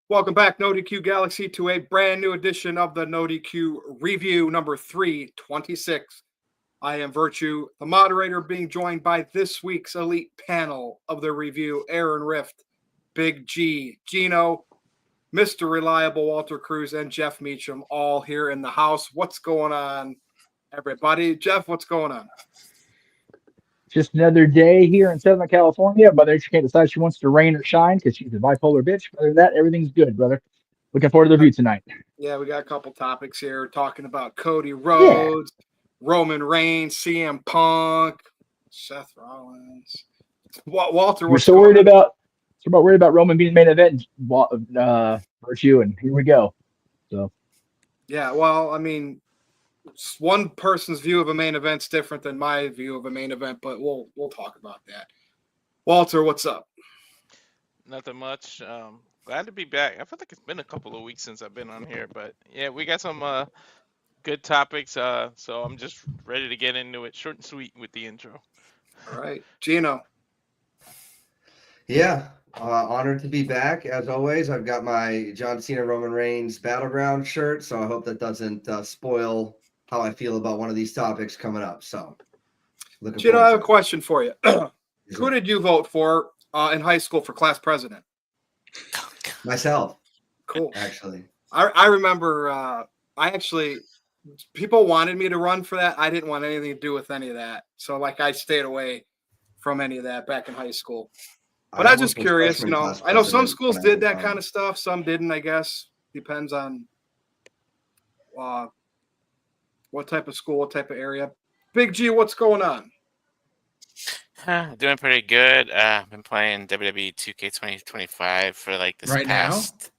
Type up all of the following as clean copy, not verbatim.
Welcome back, NoDQ Galaxy, to a brand new edition of the NoDQ review number 326. I am Virtue, the moderator, being joined by this week's elite panel of the review: Aaron Rift, Big G, Gino, Mr. Reliable Walter Cruz, and Jeff Meacham, all here in the house. What's going on, everybody? Jeff, what's going on? Just another day here in Southern California. Mother Nature can't decide she wants to rain or shine because she's a bipolar bitch. Other than that, everything's good, brother. Looking forward to the review tonight. Yeah, we got a couple topics here talking about Cody Rhodes, Roman Reigns, CM Punk, Seth Rollins. Walter, we're so worried about Roman being the main event, Virtue, and here we go. So, yeah, well, I mean, one person's view of a main event's different than my view of a main event, but we'll talk about that. Walter, what's up? Nothing much. Glad to be back. I feel like it's been a couple of weeks since I've been on here, but yeah, we got some good topics. So I'm just ready to get into it, short and sweet with the intro. All right, Gino. Yeah, honored to be back as always. I've got my John Cena Roman Reigns Battleground shirt, so I hope that doesn't spoil how I feel about one of these topics coming up. So, Gino, I have a question for you. Who did you vote for in high school for class president? Myself. Cool. Actually, I remember. People wanted me to run for that. I didn't want anything to do with any of that, so I stayed away from any of that back in high school. But I was just curious, I know some schools did that kind of stuff, some didn't. I guess depends on what type of school, what type of area. Big G, what's going on? Doing pretty good. Been playing WWE 2K2025 for this past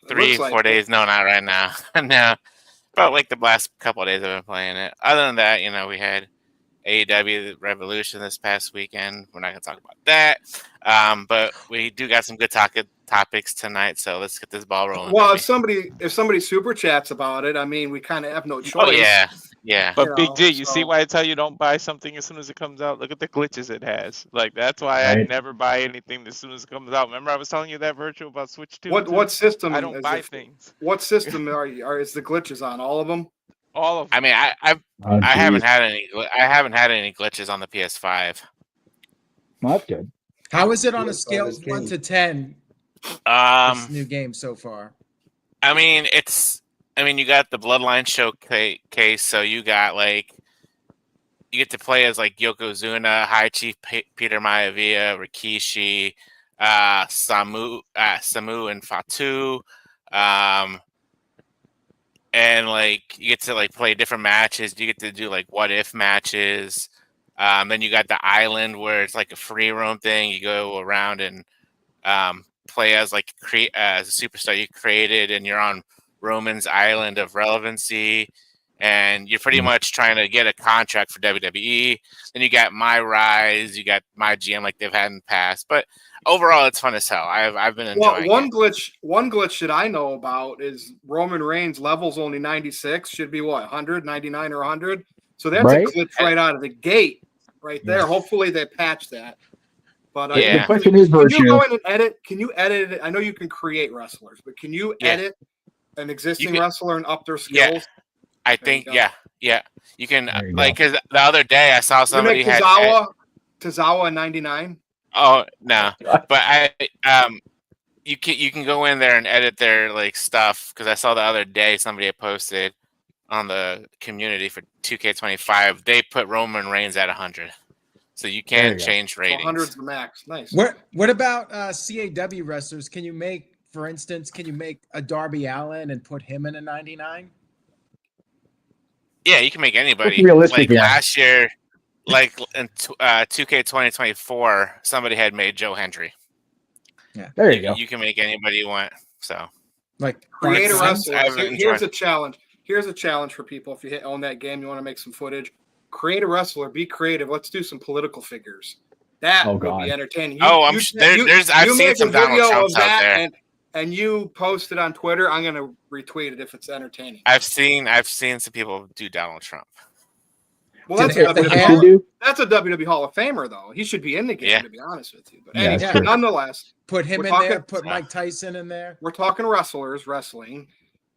3-4 days. No, not right now. No, but the last couple of days I've been playing it. Other than that, we had AEW Revolution this past weekend. We're not going to talk about that. But we do got some good topics tonight, so let's get this ball rolling. Well, baby. if somebody super chats about it, I mean, we kind of have no choice. Oh, yeah. But Big G, you see why I tell you don't buy something as soon as it comes out? Look at the glitches it has. That's why I never buy anything as soon as it comes out. Remember I was telling you that, Virtual, about Switch 2? What system? I don't buy things. What system is the glitches on? All of them? All of them. I mean, I haven't had any. I haven't had any glitches on the PS5. Well, that's good. How is it on a scale of 1 to 10? This new game so far. I mean, you got the Bloodline showcase, so you got you get to play as Yokozuna, High Chief Peter Maivia, Rikishi, Samu, and Fatu. And you get to play different matches. You get to do what if matches. Then you got the island where it's a free roam thing. You go around and play as as a superstar you created, and you're on Roman's island of relevancy, and you're pretty much trying to get a contract for WWE. Then you got My Rise, you got My GM they've had in the past. But overall, it's fun as hell. I've been enjoying it. One glitch that I know about is Roman Reigns level's only 96. Should be 100, 99 or 100. So that's a glitch right out of the gate, right there. Yeah. Hopefully they patch that. But the question is, can you go in and edit? Can you edit it? I know you can create wrestlers, but can you edit an existing wrestler and up their skills? Yeah. I think, yeah. You can, because the other day I saw somebody Tozawa 99. Oh no, but you can go in there and edit their stuff, because I saw the other day somebody had posted on the community for 2K25. They put Roman Reigns at 100, so you can change ratings. 100's the max. Nice. What about CAW wrestlers? Can you make, for instance, a Darby Allin and put him in a 99? Yeah, you can make anybody. Realistic, last year, in 2K 2024, somebody had made Joe Hendry. Yeah, there you go. You can make anybody you want. So, create a wrestler. Here's a challenge. Here's a challenge for people. If you own that game, you want to make some footage. Create a wrestler. Be creative. Let's do some political figures. That would be entertaining. I've seen some Donald Trumps out there. And you post it on Twitter, I'm going to retweet it if it's entertaining. I've seen some people do Donald Trump. Well, Do that's they a have the WWE hair? Should do. That's a WWE Hall of Famer, though. He should be in the game, Yeah. to be honest with you. But Yeah, that's anyway, true. nonetheless, Put him We're in there. talking- Put Mike Tyson in there. we're talking wrestling.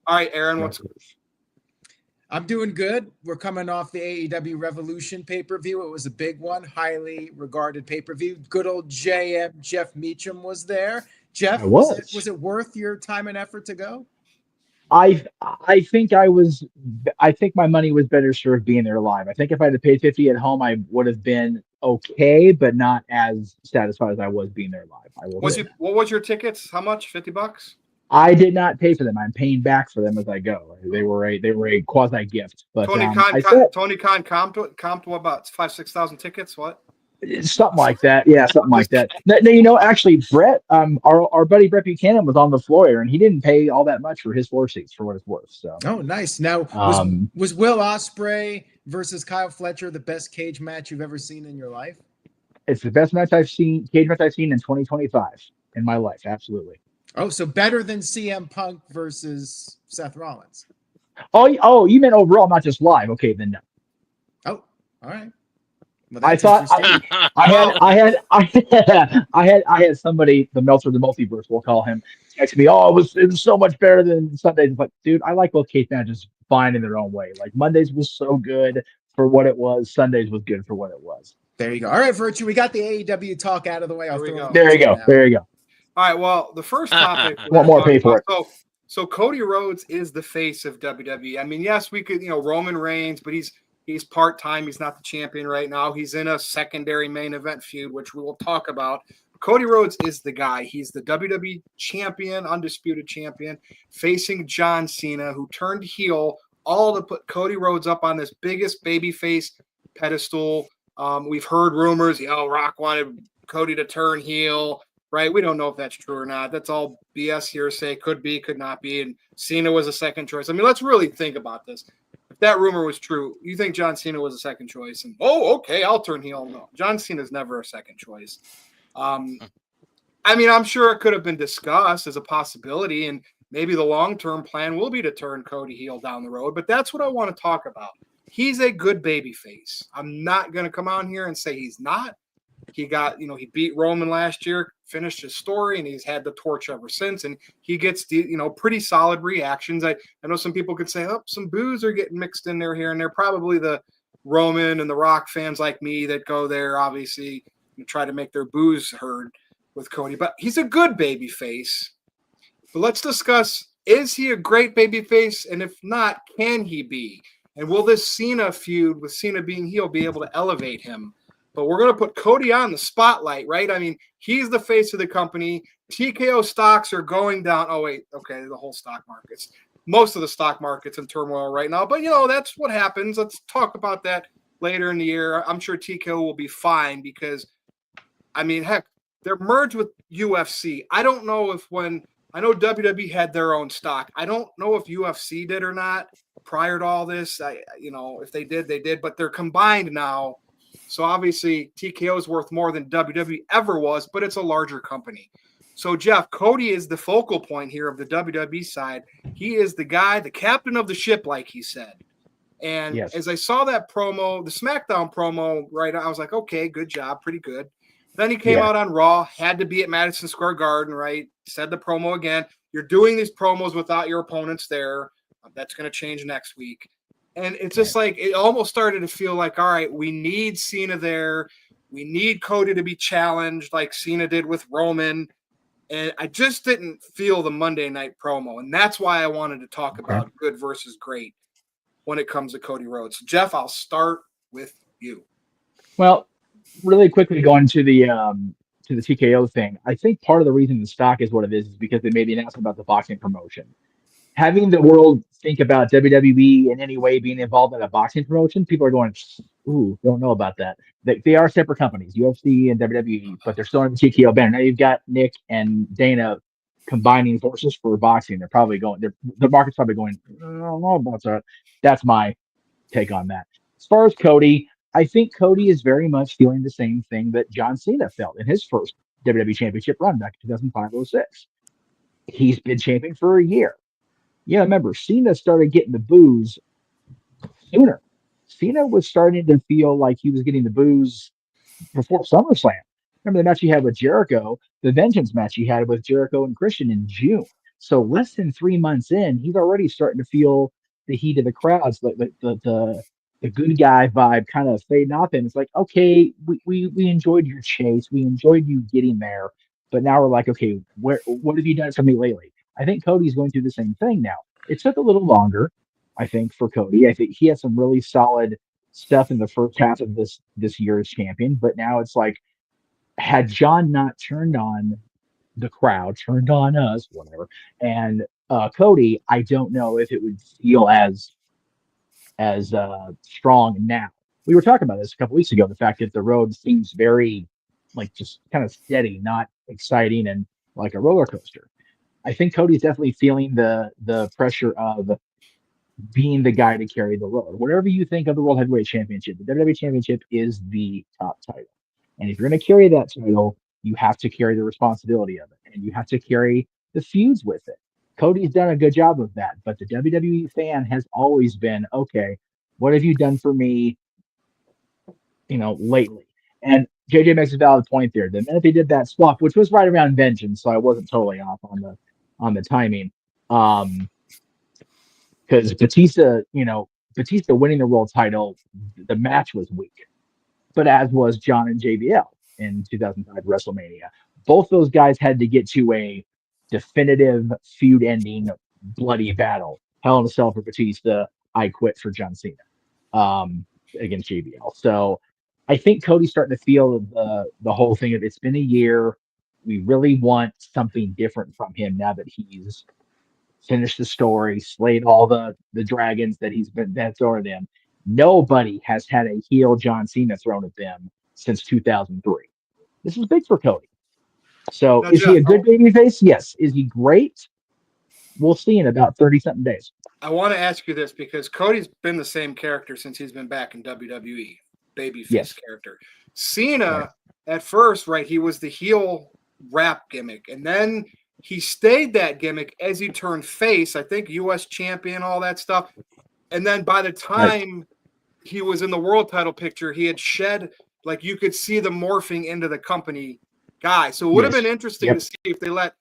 All right, Aaron, what's I'm doing good. We're coming off the AEW Revolution pay-per-view. It was a big one, highly regarded pay-per-view. Good old JM Jeff Meacham was there. Jeff, I was. was it worth your time and effort to go? I think I think my money was better served being there live. I think if I had paid 50 at home, I would have been okay, but not as satisfied as I was being there live. I will say. what was your tickets? How much? $50? I did not pay for them. I'm paying back for them as I go. They were a quasi gift. But Tony I Khan said comped what about 5,000-6,000 tickets? What? something like that. Yeah, something like that. No, actually, Brett, our buddy Brett Buchanan was on the floor, and he didn't pay all that much for his floor seats for what it's worth. So. Oh, nice. Now, was Will Ospreay versus Kyle Fletcher the best cage match you've ever seen in your life? It's the best cage match I've seen in 2025 in my life. Absolutely. Oh, so better than CM Punk versus Seth Rollins. Oh, you meant overall, not just live. Okay, then no. Oh, all right. Well, I that's thought interesting. I had somebody, the Meltzer of the multiverse, we'll call him, text me. Oh, it was so much better than Sundays. But dude, I like both cage matches fine in their own way. Like Mondays was so good for what it was. Sundays was good for what it was. There you go. All right, Virtue, we got the AEW talk out of the way. There you go. All right, well, the first topic. Want more, pay for it. So Cody Rhodes is the face of WWE. I mean, yes, we could, Roman Reigns, but he's part-time. He's not the champion right now. He's in a secondary main event feud, which we will talk about. Cody Rhodes is the guy. He's the WWE champion, undisputed champion, facing John Cena, who turned heel, all to put Cody Rhodes up on this biggest babyface pedestal. We've heard rumors, Rock wanted Cody to turn heel, right? We don't know if that's true or not. That's all BS hearsay. Could be, could not be. And Cena was a second choice. I mean, let's really think about this. If that rumor was true, you think John Cena was a second choice? And okay, I'll turn heel. No, John Cena's never a second choice. I mean, I'm sure it could have been discussed as a possibility, and maybe the long-term plan will be to turn Cody heel down the road. But that's what I want to talk about. He's a good babyface. I'm not going to come on here and say he's not. He got, he beat Roman last year, finished his story, and he's had the torch ever since. And he gets, pretty solid reactions. I know some people could say, some boos are getting mixed in there here and there. Probably the Roman and the Rock fans like me that go there, obviously, and try to make their boos heard with Cody. But he's a good babyface. But let's discuss, is he a great babyface? And if not, can he be? And will this Cena feud with Cena being heel be able to elevate him? But we're going to put Cody on the spotlight, right? I mean, he's the face of the company. TKO stocks are going down. Oh, wait. Okay, the whole stock market's. Most of the stock market's in turmoil right now. But, that's what happens. Let's talk about that later in the year. I'm sure TKO will be fine because, I mean, heck, they're merged with UFC. I don't know I know WWE had their own stock. I don't know if UFC did or not prior to all this. If they did, they did. But they're combined now. So obviously TKO is worth more than WWE ever was, but it's a larger company. So Jeff, Cody is the focal point here of the WWE side. He is the guy, the captain of the ship, like he said. And yes. As I saw that promo, the SmackDown promo, right, I was like, okay, good job, pretty good. Then he came out on Raw, had to be at Madison Square Garden, right? Said the promo again. You're doing these promos without your opponents there. That's going to change next week. And it's just like, it almost started to feel like, all right, we need Cena there. We need Cody to be challenged like Cena did with Roman. And I just didn't feel the Monday night promo. And that's why I wanted to talk about good versus great when it comes to Cody Rhodes. Jeff, I'll start with you. Well, really quickly going to the TKO thing. I think part of the reason the stock is what it is because they made the announcement about the boxing promotion. Having the world think about WWE in any way being involved in a boxing promotion, people are going, ooh, don't know about that. They are separate companies, UFC and WWE, but they're still in the TKO banner. Now you've got Nick and Dana combining forces for boxing. They're probably going, the market's probably going, I don't know about that. That's my take on that. As far as Cody, I think Cody is very much feeling the same thing that John Cena felt in his first WWE Championship run back in 2005-06. He's been champion for a year. Yeah, remember, Cena started getting the boos sooner. Cena was starting to feel like he was getting the boos before SummerSlam. Remember the match he had with Jericho, the Vengeance match he had with Jericho and Christian in June. So less than 3 months in, he's already starting to feel the heat of the crowds, the good guy vibe kind of fading off him. It's like, okay, we enjoyed your chase, we enjoyed you getting there, but now we're like, okay, what have you done for me lately? I think Cody's going through the same thing now. It took a little longer, I think, for Cody. I think he had some really solid stuff in the first half of this year as champion, but now it's like, had John not turned on the crowd, turned on us, whatever, and Cody, I don't know if it would feel as strong now. We were talking about this a couple weeks ago. The fact that the road seems very like just kind of steady, not exciting, and like a roller coaster. I think Cody's definitely feeling the pressure of being the guy to carry the load. Whatever you think of the World Heavyweight Championship, the WWE Championship is the top title. And if you're going to carry that title, you have to carry the responsibility of it, and you have to carry the feuds with it. Cody's done a good job of that, but the WWE fan has always been, okay, what have you done for me, lately? And JJ makes a valid point there. The minute they did that swap, which was right around Vengeance, so I wasn't totally off on the timing. Because Batista winning the world title, the match was weak, but as was John and JBL in 2005 WrestleMania. Both those guys had to get to a definitive feud-ending bloody battle. Hell in a Cell for Batista, I Quit for John Cena against JBL. So I think Cody's starting to feel the whole thing of, it's been a year. We really want something different from him now that he's finished the story, slayed all the dragons that he's been thrown at him. Nobody has had a heel John Cena thrown at them since 2003. This is big for Cody. So Now, is he Jeff, a good babyface? Yes. Is he great? We'll see in about 30-something days. I want to ask you this because Cody's been the same character since he's been back in WWE, babyface character. Cena, at first, right, he was the heel rap gimmick, and then he stayed that gimmick as he turned face, I think U.S. champion, all that stuff. And then by the time he was in the world title picture, he had shed, like you could see the morphing into the company guy. So it would have been interesting to see if they let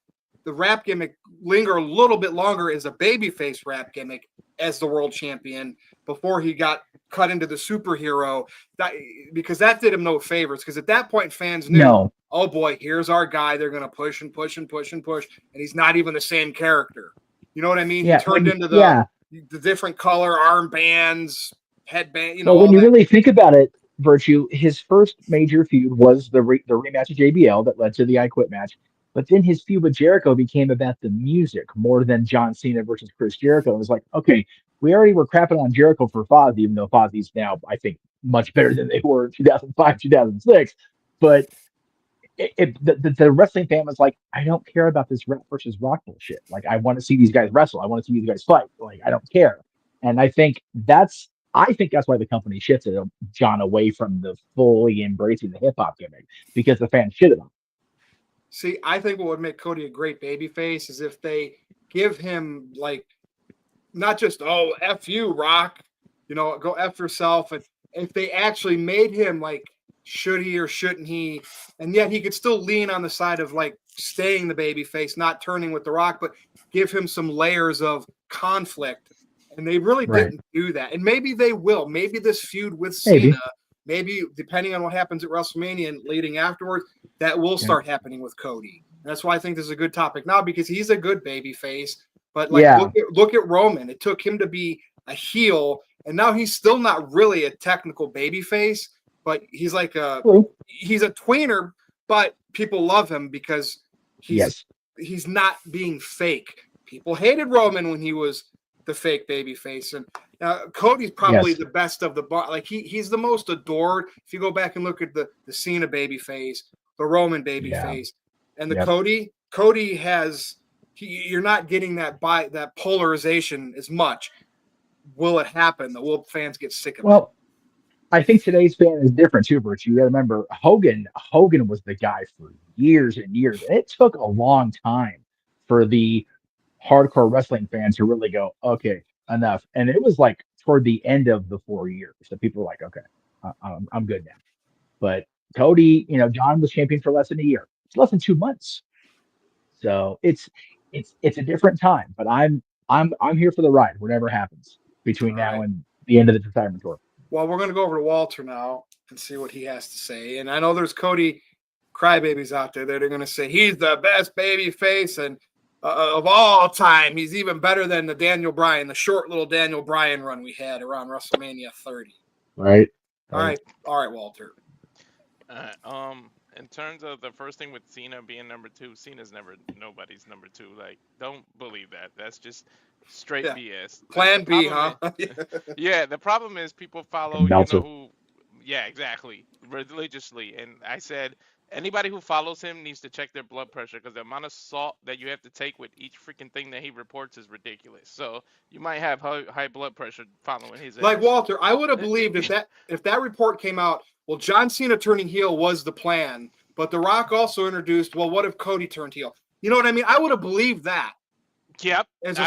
the rap gimmick linger a little bit longer as a babyface rap gimmick as the world champion before he got cut into the superhero, because that did him no favors. Because at that point, fans knew, oh boy, here's our guy. They're going to push and push and push and push, and he's not even the same character. You know what I mean? Yeah, he turned into the different color armbands, headband. When you really think about it, Virtue, his first major feud was the rematch of JBL that led to the I Quit match. But then his feud with Jericho became about the music more than John Cena versus Chris Jericho. It was like, okay, we already were crapping on Jericho for Fozzy, even though Fozzy's now, I think, much better than they were in 2005, 2006. But the wrestling fan was like, I don't care about this rap versus rock bullshit. Like, I want to see these guys wrestle. I want to see these guys fight. Like, I don't care. And I think that's why the company shifted John away from the fully embracing the hip hop gimmick, because the fans shitted on him. See, I think what would make Cody a great babyface is if they give him, like, not just, oh, F you, Rock, go F yourself. And if they actually made him, like, should he or shouldn't he? And yet he could still lean on the side of, like, staying the babyface, not turning with the Rock, but give him some layers of conflict. And they really didn't do that. And maybe they will. Maybe this feud with Cena, maybe depending on what happens at WrestleMania and leading afterwards, that will start happening with Cody. And that's why I think this is a good topic now, because he's a good baby face. But look at Roman. It took him to be a heel, and now he's still not really a technical baby face, but he's like he's a tweener, but people love him because he's not being fake. People hated Roman when he was the fake baby face, and Cody's probably the best of the bunch. Like he's the most adored. If you go back and look at the Cena baby face, the Roman baby face, and the Cody has. You're not getting that polarization as much. Will it happen? Will fans get sick of it? Well, I think today's fan is different too, Bert. You got to remember Hogan was the guy for years and years. And it took a long time for the hardcore wrestling fans to really go, okay, enough. And it was like toward the end of the 4 years. So people were like, okay, I'm good now. But Cody, John was champion for less than a year. It's less than 2 months. So it's a different time. But I'm here for the ride, whatever happens between now and the end of the retirement tour. Well, we're going to go over to Walter now and see what he has to say. And I know there's Cody crybabies out there that are going to say he's the best baby face and of all time. He's even better than the short little Daniel Bryan run we had around WrestleMania 30. Right. All right, Walter. In terms of the first thing with Cena being number 2, Cena's never nobody's number 2. Like, don't believe that. That's just straight BS. Plan B, huh? Yeah, the problem is people follow, who. Yeah, exactly, religiously. And I said anybody who follows him needs to check their blood pressure because the amount of salt that you have to take with each freaking thing that he reports is ridiculous. So you might have high blood pressure following his. Like Walter, I would have believed if that report came out. Well, John Cena turning heel was the plan, but The Rock also introduced, well, what if Cody turned heel? You know what I mean? I would have believed that. Yep. As a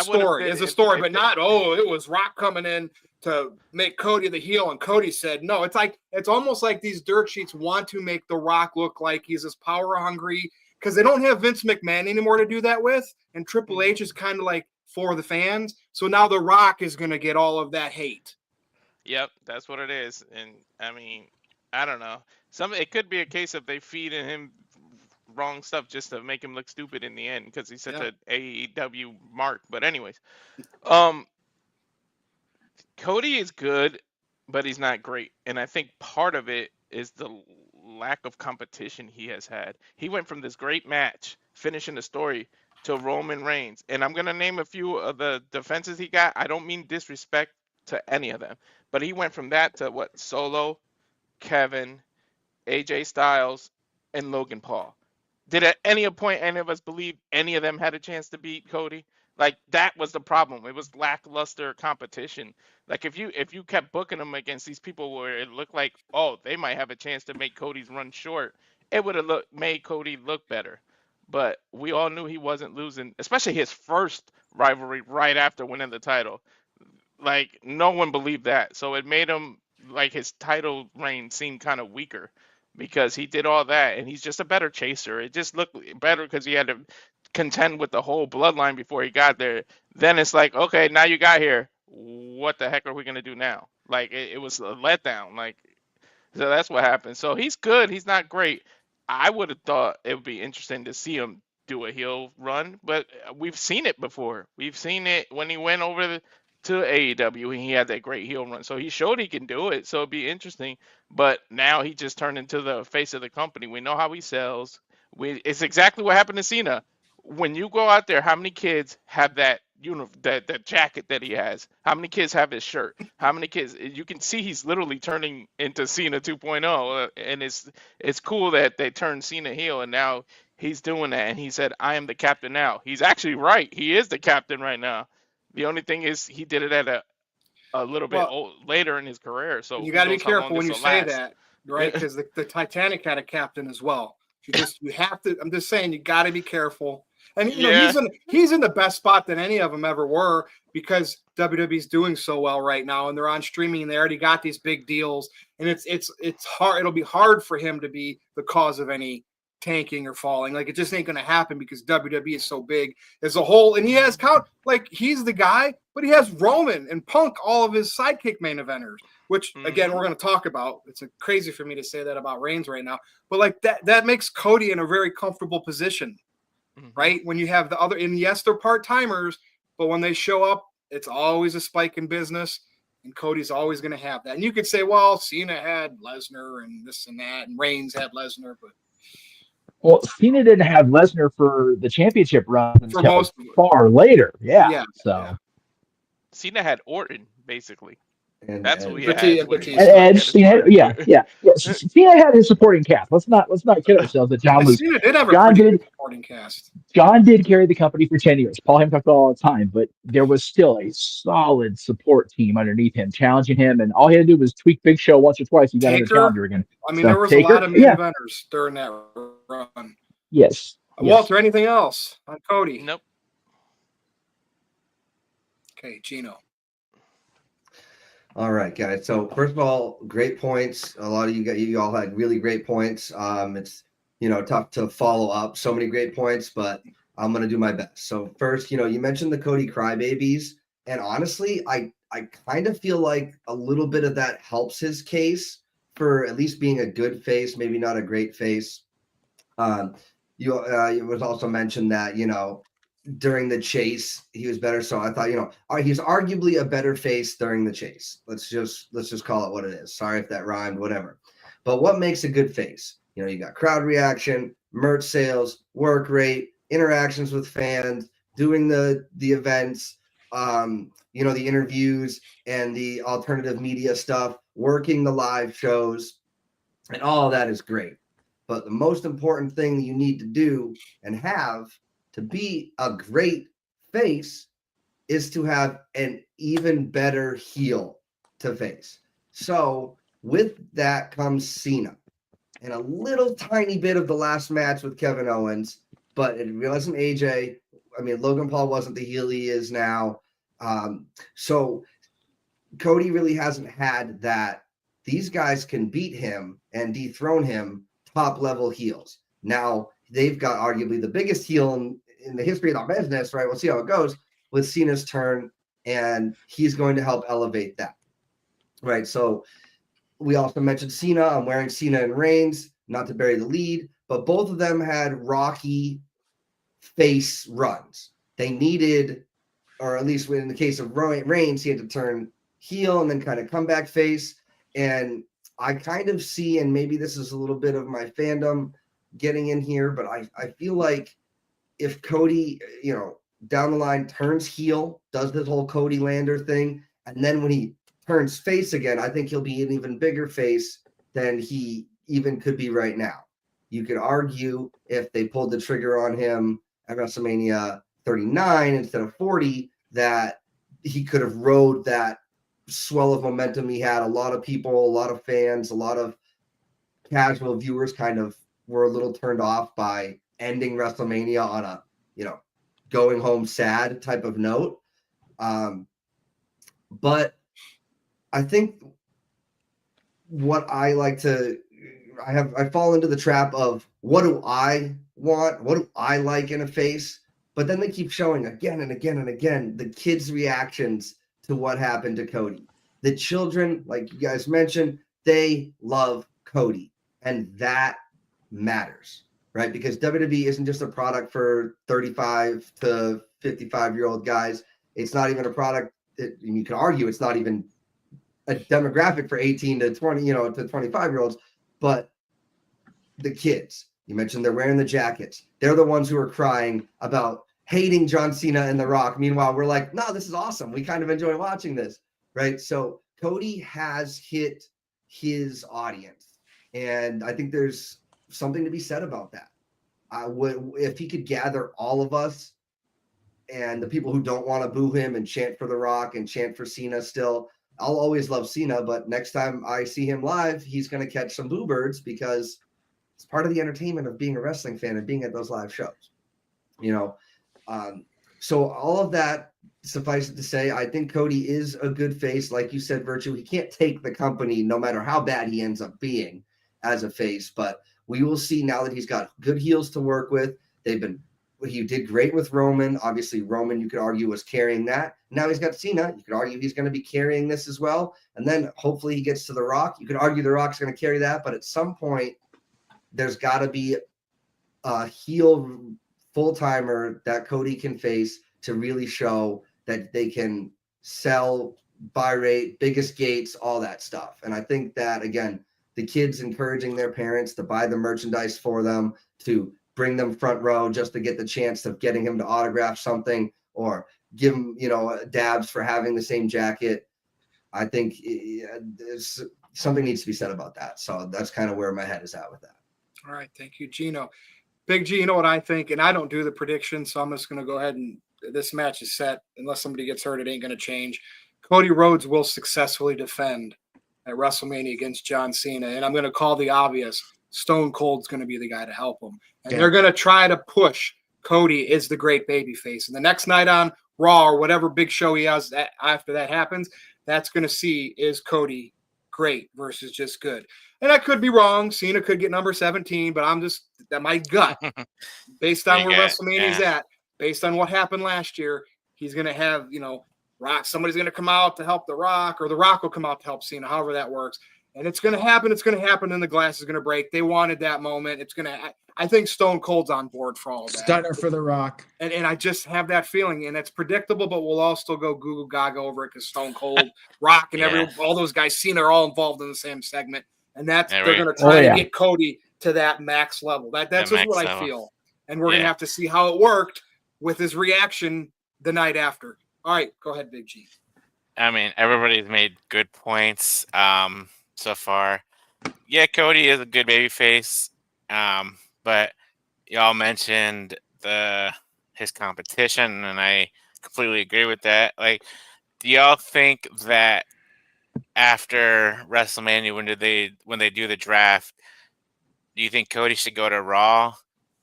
story, but not, it was Rock coming in to make Cody the heel, and Cody said no. It's almost like these dirt sheets want to make The Rock look like he's this power hungry because they don't have Vince McMahon anymore to do that with, and Triple H is kind of like for the fans. So now The Rock is going to get all of that hate. Yep, that's what it is. And I mean, I don't know. It could be a case of they feeding him wrong stuff just to make him look stupid in the end because he's such an AEW mark. But anyways, Cody is good, but he's not great. And I think part of it is the lack of competition he has had. He went from this great match, finishing the story, to Roman Reigns. And I'm going to name a few of the defenses he got. I don't mean disrespect to any of them. But he went from that to Solo, Kevin, AJ Styles, and Logan Paul. Did at any point any of us believe any of them had a chance to beat Cody? Like, that was the problem. It was lackluster competition. Like, if you kept booking them against these people where it looked like, they might have a chance to make Cody's run short, it would have made Cody look better. But we all knew he wasn't losing, especially his first rivalry right after winning the title. Like, no one believed that. So it made him, like, his title reign seem kind of weaker because he did all that, and he's just a better chaser. It just looked better because he had to contend with the whole bloodline before he got there. Then it's like, okay, now you got here. What the heck are we going to do now? Like, it was a letdown. Like, so that's what happened. So he's good. He's not great. I would have thought it would be interesting to see him do a heel run, but we've seen it before. We've seen it when he went over to AEW and he had that great heel run. So he showed he can do it. So it'd be interesting. But now he just turned into the face of the company. We know how he sells. It's exactly what happened to Cena. When you go out there, how many kids have that that jacket that he has? How many kids have his shirt? How many kids? You can see he's literally turning into Cena 2.0, and it's cool that they turned Cena heel, and now he's doing that. And he said, "I am the captain now." He's actually right. He is the captain right now. The only thing is he did it at a little bit later in his career. So you got to be careful when you say that, right? Because the Titanic had a captain as well. You have to. I'm just saying, you got to be careful. And he's in the best spot than any of them ever were because WWE's doing so well right now, and they're on streaming. And they already got these big deals, and it's hard. It'll be hard for him to be the cause of any tanking or falling. Like, it just ain't going to happen because WWE is so big as a whole, and he has he's the guy, but he has Roman and Punk, all of his sidekick main eventers. Which again we're going to talk about. It's crazy for me to say that about Reigns right now, but like that makes Cody in a very comfortable position. Right? When you have the other, and yes, they're part-timers, but when they show up, it's always a spike in business, and Cody's always going to have that. And you could say, well, Cena had Lesnar and this and that, and Reigns had Lesnar, but Cena didn't have Lesnar for the championship run until far later. Yeah. So Cena had Orton, basically. And that's what we had. And Cena had his supporting cast. Let's not kid ourselves that John was. Cena did have a good supporting cast. John did carry the company for 10 years. Paul Heyman talked about it all the time, but there was still a solid support team underneath him, challenging him, and all he had to do was tweak Big Show once or twice. He got another challenger again. I mean, there was a lot of main eventers during that run. Yes. Walter, anything else on Cody? Nope. Okay, Gino. All right, guys. So first of all, great points. A lot of you all had really great points. It's tough to follow up so many great points, but I'm gonna do my best. So first, you mentioned the Cody crybabies, and honestly, I kind of feel like a little bit of that helps his case for at least being a good face, maybe not a great face. It was also mentioned that during the chase he was better, so I thought he's arguably a better face during the chase. Let's just call it what it is. Sorry if that rhymed, whatever. But what makes a good face? You got crowd reaction, merch sales, work rate, interactions with fans, doing the events, the interviews and the alternative media stuff, working the live shows, and all of that is great. But the most important thing you need to do and have to be a great face is to have an even better heel to face. So with that comes Cena and a little tiny bit of the last match with Kevin Owens, but it wasn't AJ. I mean, Logan Paul wasn't the heel he is now. So Cody really hasn't had that. These guys can beat him and dethrone him, top level heels. Now they've got arguably the biggest heel in the history of the business, right? We'll see how it goes with Cena's turn, and he's going to help elevate that, right? So we also mentioned Cena. I'm wearing Cena and Reigns, not to bury the lead, but both of them had rocky face runs. They needed, or at least in the case of Reigns, he had to turn heel and then kind of come back face. And I kind of see, and maybe this is a little bit of my fandom getting in here, but I feel like if Cody, down the line turns heel, does this whole Cody Lander thing, and then when he turns face again, I think he'll be an even bigger face than he even could be right now. You could argue if they pulled the trigger on him at WrestleMania 39 instead of 40, that he could have rode that swell of momentum he had. A lot of people, a lot of fans, a lot of casual viewers kind of were a little turned off by ending WrestleMania on a, going home sad type of note. But I think what I like to, I fall into the trap of what do I want? What do I like in a face? But then they keep showing again and again and again the kids' reactions to what happened to Cody. The children, like you guys mentioned, they love Cody, and that matters, right? Because WWE isn't just a product for 35 to 55-year-old guys. It's not even a product that, you can argue it's not even a demographic for 18 to 20, to 25-year-olds, but the kids, you mentioned they're wearing the jackets. They're the ones who are crying about hating John Cena and The Rock. Meanwhile, we're like, no, this is awesome. We kind of enjoy watching this, right? So Cody has hit his audience, and I think there's something to be said about that. If he could gather all of us and the people who don't want to boo him and chant for The Rock and chant for Cena still, I'll always love Cena, but next time I see him live, he's going to catch some boo birds because it's part of the entertainment of being a wrestling fan and being at those live shows, So all of that, suffice it to say, I think Cody is a good face. Like you said, Virtue, he can't take the company no matter how bad he ends up being as a face, but we will see now that he's got good heels to work with. He did great with Roman. Obviously, Roman, you could argue, was carrying that. Now he's got Cena. You could argue he's going to be carrying this as well. And then hopefully he gets to The Rock. You could argue The Rock's going to carry that, but at some point, there's got to be a heel full-timer that Cody can face to really show that they can sell, buy rate, biggest gates, all that stuff. And I think that, again, the kids encouraging their parents to buy the merchandise for them, to bring them front row just to get the chance of getting him to autograph something or give him, dabs for having the same jacket. I think there's something needs to be said about that. So that's kind of where my head is at with that. All right. Thank you, Gino. Big G, you know what I think? And I don't do the predictions, so I'm just going to go ahead and this match is set. Unless somebody gets hurt, it ain't going to change. Cody Rhodes will successfully defend at WrestleMania against John Cena. And I'm going to call the obvious. Stone Cold's going to be the guy to help him. And they're going to try to push Cody is the great babyface. And the next night on Raw or whatever big show he has after that happens, that's going to see is Cody great versus just good. And I could be wrong. Cena could get number 17, but I'm just that my gut, based on where WrestleMania's at, based on what happened last year, he's going to have, Rock. Somebody's going to come out to help The Rock, or The Rock will come out to help Cena, however that works. And it's going to happen. It's going to happen, and the glass is going to break. They wanted that moment. It's going to. I think Stone Cold's on board for all of that. Stunner for The Rock. And I just have that feeling, and it's predictable, but we'll all still go Google Gaga over it because Stone Cold, Rock, and all those guys, Cena, are all involved in the same segment. And they're going to try to get Cody to that max level. That's just what I feel. And we're going to have to see how it worked with his reaction the night after. All right, go ahead, Big G. I mean, everybody's made good points so far. Yeah, Cody is a good babyface, but y'all mentioned his competition, and I completely agree with that. Like, do y'all think that after WrestleMania, when they do the draft, do you think Cody should go to Raw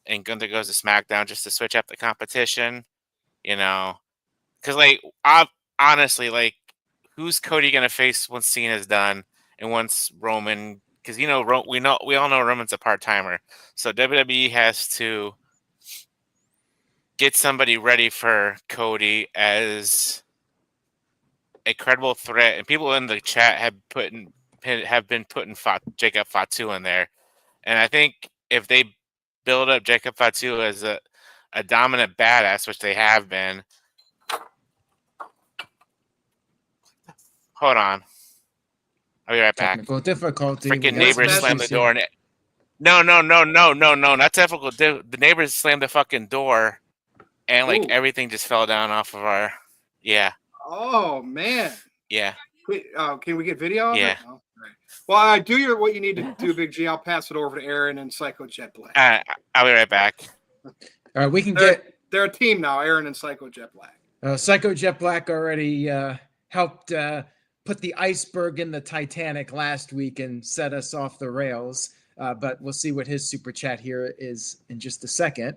and Gunther goes to SmackDown just to switch up the competition? Because honestly, who's Cody gonna face once Cena's done and once Roman? Because we all know Roman's a part timer, so WWE has to get somebody ready for Cody as a credible threat. And people in the chat have been putting Jacob Fatu in there, and I think if they build up Jacob Fatu as a dominant badass, which they have been. Hold on. I'll be right back. Technical difficulty. Freaking neighbors slammed the door. No, not technical. The neighbors slammed the fucking door, and everything just fell down off of our. Yeah. Oh man. Yeah. Can we get video of it? Oh, right. Well, do what you need to do, Big G. I'll pass it over to Aaron and Psycho Jet Black. I'll be right back. All right, we can They're a team now, Aaron and Psycho Jet Black. Psycho Jet Black already helped put the iceberg in the Titanic last week and set us off the rails. But we'll see what his super chat here is in just a second.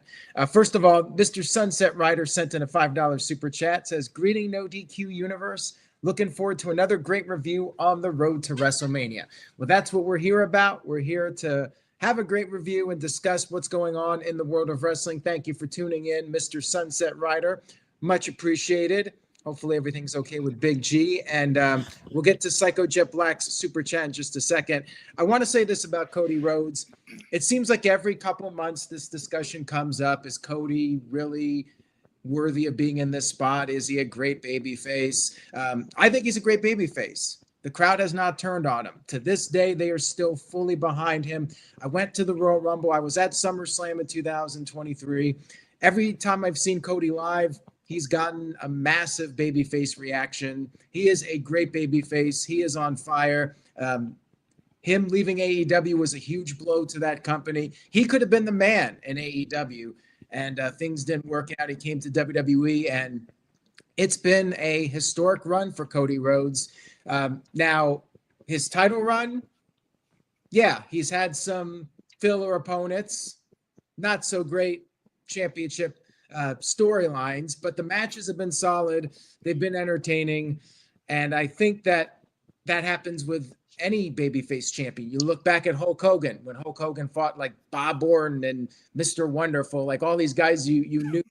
First of all, Mr. Sunset Rider sent in a $5 super chat. Says, "Greeting NoDQ universe. Looking forward to another great review on the road to WrestleMania." Well, that's what we're here about. We're here to have a great review and discuss what's going on in the world of wrestling. Thank you for tuning in, Mr. Sunset Rider. Much appreciated. Hopefully everything's okay with Big G. And we'll get to Psycho Jet Black's super chat in just a second. I want to say this about Cody Rhodes. It seems like every couple months this discussion comes up. Is Cody really worthy of being in this spot? Is he a great babyface? I think he's a great babyface. The crowd has not turned on him. To this day, they are still fully behind him. I went to the Royal Rumble. I was at SummerSlam in 2023. Every time I've seen Cody live, he's gotten a massive babyface reaction. He is a great babyface. He is on fire. Him leaving AEW was a huge blow to that company. He could have been the man in AEW, and things didn't work out. He came to WWE, and it's been a historic run for Cody Rhodes. Now, his title run, he's had some filler opponents, not so great championship storylines, but the matches have been solid. They've been entertaining, and I think that happens with any babyface champion. You look back at Hulk Hogan, when Hulk Hogan fought like Bob Orton and Mr. Wonderful, like all these guys you knew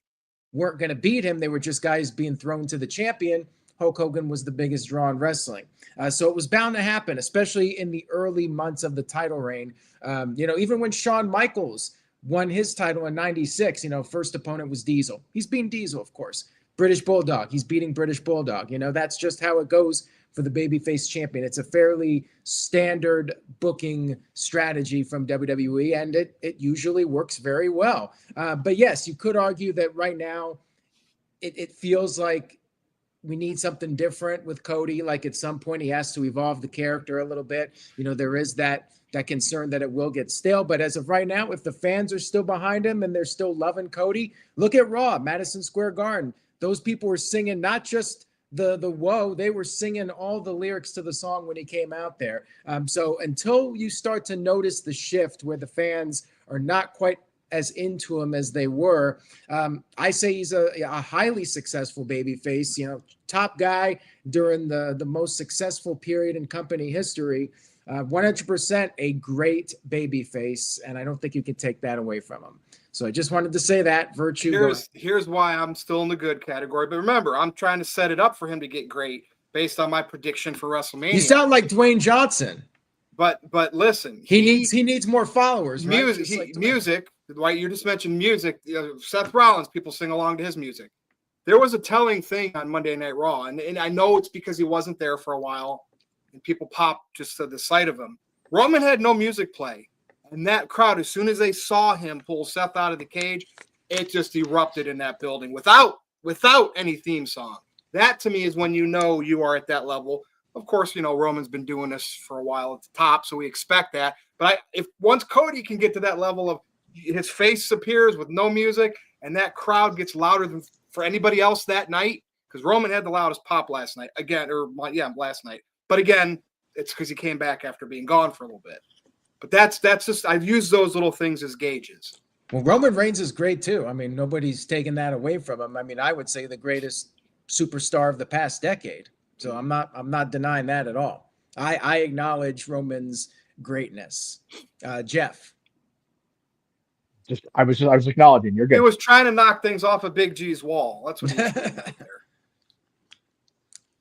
weren't going to beat him. They were just guys being thrown to the champion. Hulk Hogan was the biggest draw in wrestling. So it was bound to happen, especially in the early months of the title reign. Even when Shawn Michaels won his title in 96, first opponent was Diesel. He's beating Diesel, of course. British Bulldog, he's beating British Bulldog. That's just how it goes for the babyface champion. It's a fairly standard booking strategy from WWE, and it usually works very well. But yes, you could argue that right now it feels like we need something different with Cody. Like at some point he has to evolve the character a little bit. There is that concern that it will get stale. But as of right now, if the fans are still behind him and they're still loving Cody, look at Raw, Madison Square Garden. Those people were singing not just the whoa, they were singing all the lyrics to the song when he came out there. So until you start to notice the shift where the fans are not quite as into him as they were. I say he's a highly successful babyface, top guy during the most successful period in company history. 100% a great babyface, and I don't think you can take that away from him. So I just wanted to say that. Virtue. Here's why I'm still in the good category. But remember, I'm trying to set it up for him to get great based on my prediction for WrestleMania. You sound like Dwayne Johnson. But listen, he needs more followers. Music, right? music. Dwight, you just mentioned music. Seth Rollins, people sing along to his music. There was a telling thing on Monday Night Raw, and I know it's because he wasn't there for a while, and people popped just to the sight of him. Roman had no music play, and that crowd, as soon as they saw him pull Seth out of the cage, it just erupted in that building without any theme song. That to me is when you know you are at that level. Of course, Roman's been doing this for a while at the top, so we expect that. But if once Cody can get to that level of his face appears with no music and that crowd gets louder than for anybody else that night, because Roman had the loudest pop last night. Last night. But again, it's because he came back after being gone for a little bit. But that's just, I've used those little things as gauges. Well, Roman Reigns is great too. I mean, nobody's taken that away from him. I mean, I would say the greatest superstar of the past decade. So I'm not denying that at all. I acknowledge Roman's greatness. Jeff. I was acknowledging. You're good. He was trying to knock things off of Big G's wall. That's what he was doing out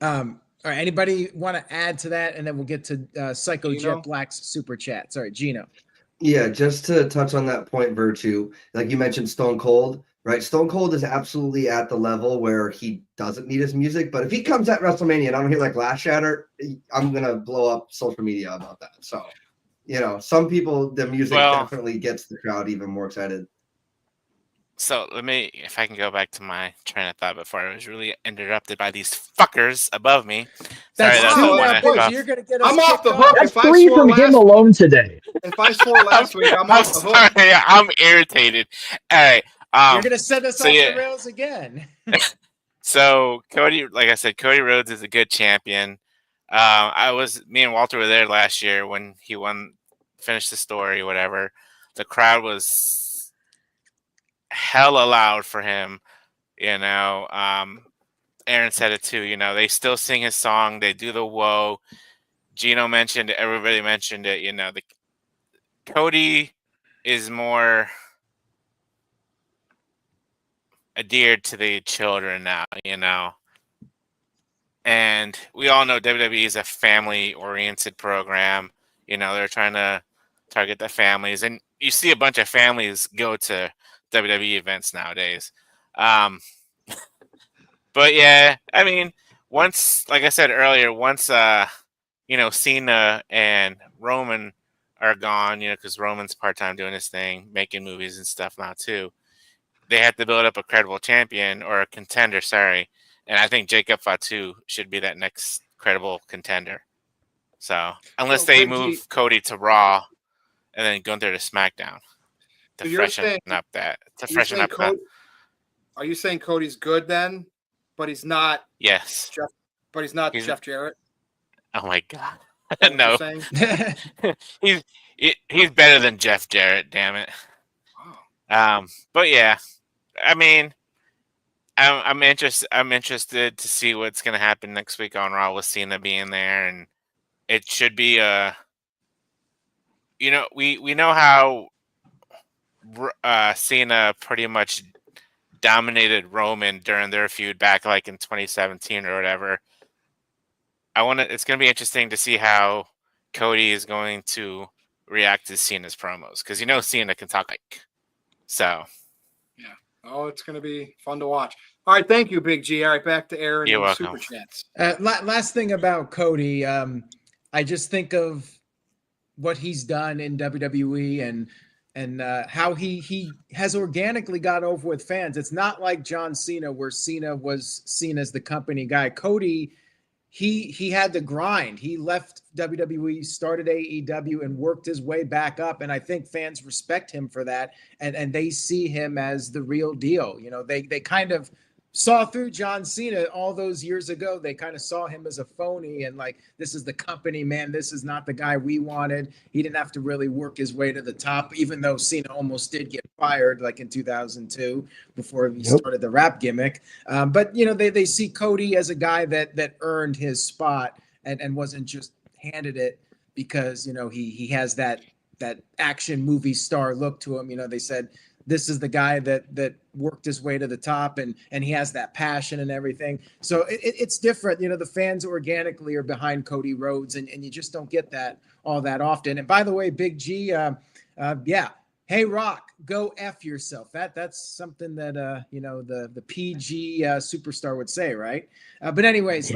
there. All right. Anybody want to add to that? And then we'll get to Psycho Gino? Jet Black's super chat. Sorry, Gino. Yeah, just to touch on that point, Virtue, like you mentioned Stone Cold, right? Stone Cold is absolutely at the level where he doesn't need his music, but if he comes at WrestleMania and I don't hear like Glass Shatter, I'm going to blow up social media about that. So, some people, the music definitely gets the crowd even more excited. So if I can go back to my train of thought before I was really interrupted by these fuckers above me. That's Sorry, two that's now, one. boys. You're going to get us I'm off the kicked hook. That's If I 3 swore from him alone today. If I swore last week, I'm off the hook. Sorry, I'm irritated. All right. You're going to send us off the rails again. So Cody, like I said, Cody Rhodes is a good champion. Me and Walter were there last year when he finished the story, whatever. The crowd was hella loud for him. Aaron said it too. They still sing his song. They do the whoa. Gino mentioned it. Everybody mentioned it. The Cody is more adhered to the children now. And we all know WWE is a family-oriented program. They're trying to target the families, and you see a bunch of families go to WWE events nowadays. But yeah, I mean, like I said earlier, once Cena and Roman are gone, because Roman's part-time doing his thing, making movies and stuff now too, they have to build up a credible champion or a contender, sorry. And I think Jacob Fatu should be that next credible contender. So unless they move Cody to Raw and then Gunther to SmackDown to freshen up that. Are you saying Cody's good then, but he's not? Yes. Jeff Jarrett. Oh my God. No. He's better than Jeff Jarrett. Damn it. Wow. But yeah, I mean, I'm interested to see what's going to happen next week on Raw with Cena being there, and it should be we know how Cena pretty much dominated Roman during their feud back like in 2017 or whatever. It's going to be interesting to see how Cody is going to react to Cena's promos, because Cena can talk so. Yeah. Oh, it's going to be fun to watch. All right, thank you, Big G. All right, back to Aaron. You're and welcome. Super Chats. Last thing about Cody, I just think of what he's done in WWE and how he has organically got over with fans. It's not like John Cena, where Cena was seen as the company guy. Cody, he had to grind. He left WWE, started AEW, and worked his way back up. And I think fans respect him for that, and they see him as the real deal. They kind of saw through John Cena all those years ago. They kind of saw him as a phony and like, this is the company, man. This is not the guy we wanted. He didn't have to really work his way to the top, even though Cena almost did get fired like in 2002 before he started the rap gimmick. But, you know, they see Cody as a guy that earned his spot and wasn't just handed it because, you know, he has that action movie star look to him. You know, they said, this is the guy that worked his way to the top and he has that passion and everything. So it's different. You know, the fans organically are behind Cody Rhodes and you just don't get that all that often. And by the way, Big G, yeah. Hey, Rock, go F yourself. That's something that, you know, the PG superstar would say, right? But anyways,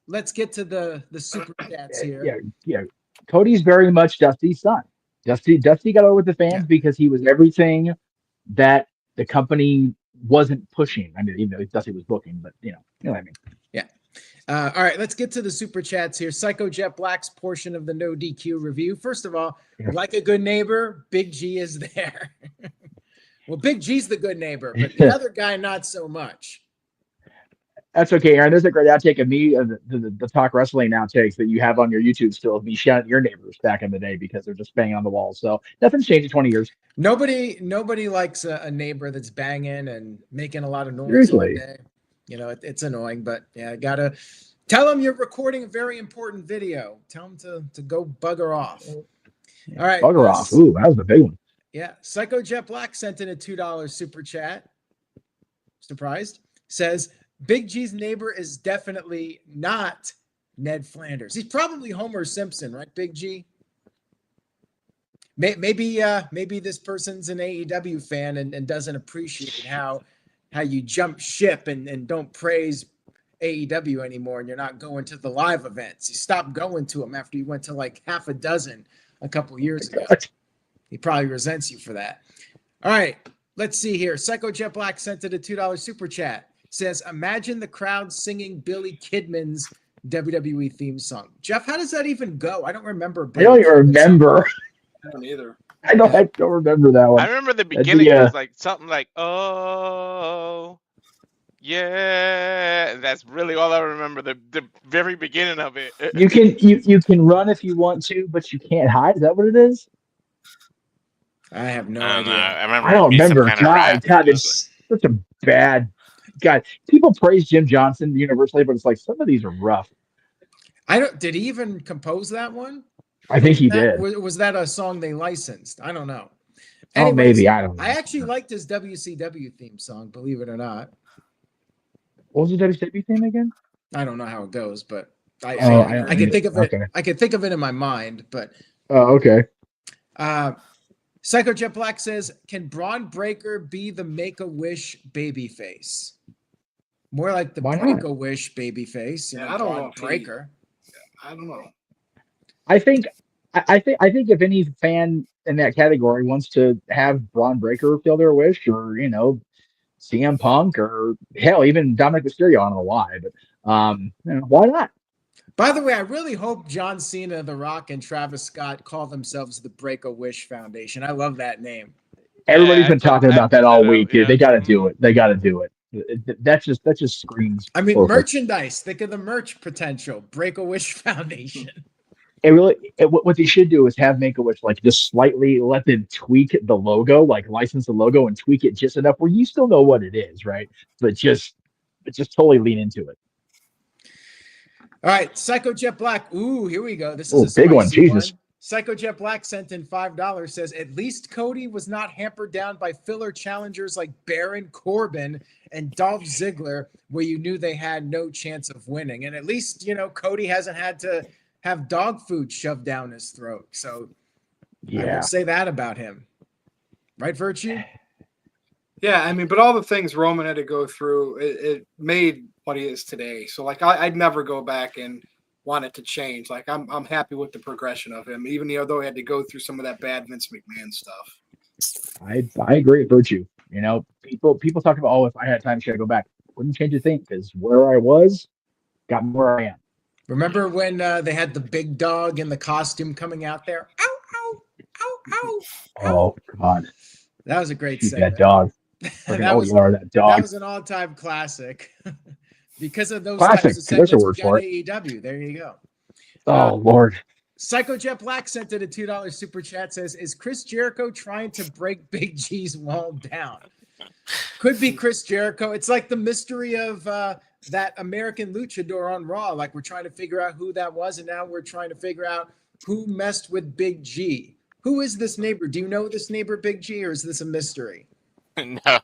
let's get to the super chats here. Yeah. Cody's very much Dusty's son. Dusty got over with the fans because he was everything that the company wasn't pushing. I mean, even though Dusty was booking, but you know what I mean. Yeah. All right, let's get to the super chats here. Psycho Jet Black's portion of the No DQ review. First of all, like a good neighbor, Big G is there. Well, Big G's the good neighbor, but the other guy, not so much. That's okay, Aaron. There's a great outtake of me, the Talk Wrestling outtakes that you have on your YouTube still of me shouting at your neighbors back in the day because they're just banging on the walls. So nothing's changed in 20 years. Nobody likes a neighbor that's banging and making a lot of noise. Seriously. All day. You know, it's annoying, but yeah, I gotta tell them you're recording a very important video. Tell them to go bugger off. Yeah, all right. Bugger off. Ooh, that was the big one. Yeah. Psycho Jet Black sent in a $2 super chat. Surprised. Says, Big G's neighbor is definitely not Ned Flanders. He's probably Homer Simpson, right, Big G? Maybe this person's an AEW fan and doesn't appreciate how you jump ship and don't praise AEW anymore, and you're not going to the live events. You stopped going to them after you went to like half a dozen a couple years ago. He probably resents you for that. All right, let's see here. Psycho Jet Black sent it a $2 super chat. Says, imagine the crowd singing Billy Kidman's WWE theme song. Jeff, how does that even go? I don't remember. I don't even remember. I don't either. I don't remember that one. I remember the beginning. It was like something like, oh, yeah. That's really all I remember. The very beginning of it. You can run if you want to, but you can't hide. Is that what it is? I have no I don't idea. know. I don't remember. God, it's such a bad. God, people praise Jim Johnson universally, but it's like some of these are rough. Did he even compose that one? I think he did. Was that a song they licensed? I don't know. Anyways, maybe. I don't know. I actually liked his WCW theme song, believe it or not. What was the WCW theme again? I don't know how it goes, but I can think of it. Okay. I can think of it in my mind, but okay. Psycho Jet Black says, can Braun Breaker be the Make-A-Wish babyface? More like the Break-A-Wish babyface. Yeah, I don't know. Breaker. I don't know. I think if any fan in that category wants to have Braun Breaker fill their wish, or CM Punk, or hell, even Dominic Mysterio, I don't know why, but why not? By the way, I really hope John Cena, The Rock, and Travis Scott call themselves the Break-A-Wish Foundation. I love that name. Everybody's been talking about that all week. Yeah. They got to do it. They got to do it. That just screams. I mean, merchandise. Think of the merch potential. Break-A-Wish Foundation. What they should do is have Make-A-Wish like just slightly let them tweak the logo, like license the logo and tweak it just enough where you still know what it is, right? But just totally lean into it. All right, Psycho Jet Black. Ooh, here we go. This is a big one. Jesus. Psycho Jet Black sent in $5. Says, at least Cody was not hampered down by filler challengers like Baron Corbin and Dolph Ziggler, where you knew they had no chance of winning. And at least, Cody hasn't had to have dog food shoved down his throat. So I would say that about him. Right, Virtue? Yeah, I mean, but all the things Roman had to go through, it made what he is today. So, like, I'd never go back and want it to change. Like, I'm happy with the progression of him, even though he had to go through some of that bad Vince McMahon stuff. I agree with Virtue. People talk about, if I had time, should I go back? Wouldn't change a thing, because where I was got me where I am. Remember when they had the big dog in the costume coming out there? Ow, ow, ow, ow. Oh, God. That was a great Shoot segment. that dog. Freaking That was ODR, that that dog. was an all-time classic. Because of those Classic. types of There's a segments, word we got for it. AEW. There you go. Oh, Lord. Psycho Jet Black sent in a $2 super chat, says, is Chris Jericho trying to break Big G's wall down? Could be Chris Jericho. It's like the mystery of that American luchador on Raw. Like, we're trying to figure out who that was, and now we're trying to figure out who messed with Big G. Who is this neighbor? Do you know this neighbor, Big G, or is this a mystery? No.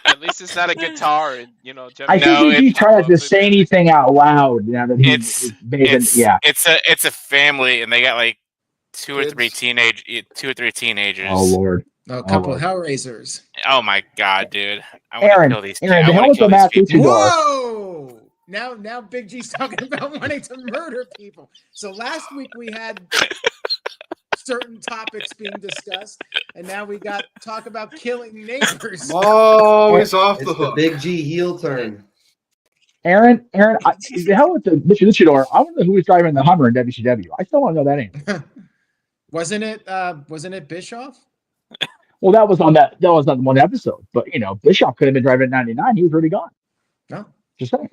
At least it's not a guitar, and Jeff. I No, think he tried to say anything out loud now that he It's made it. Yeah. it's a family, and they got like two or Kids. three teenagers. Oh, Lord. Oh, a couple Lord. Hellraisers. Oh my God, dude! I want to Aaron, kill these. Aaron, I the hell want with to kill the these Matt people. Luchador. Whoa! Now Big G's talking about wanting to murder people. So last week we had certain topics being discussed, and now we got talk about killing neighbors. Oh, he's off It's the the hook. Big G heel turn. Aaron, the hell with the Mr. Luchador. I want to know who was driving the Hummer in WCW. I still want to know that name. Wasn't it Bischoff? Well, that was on one episode, but Bischoff could have been driving at 99. He was already gone. No. Just saying.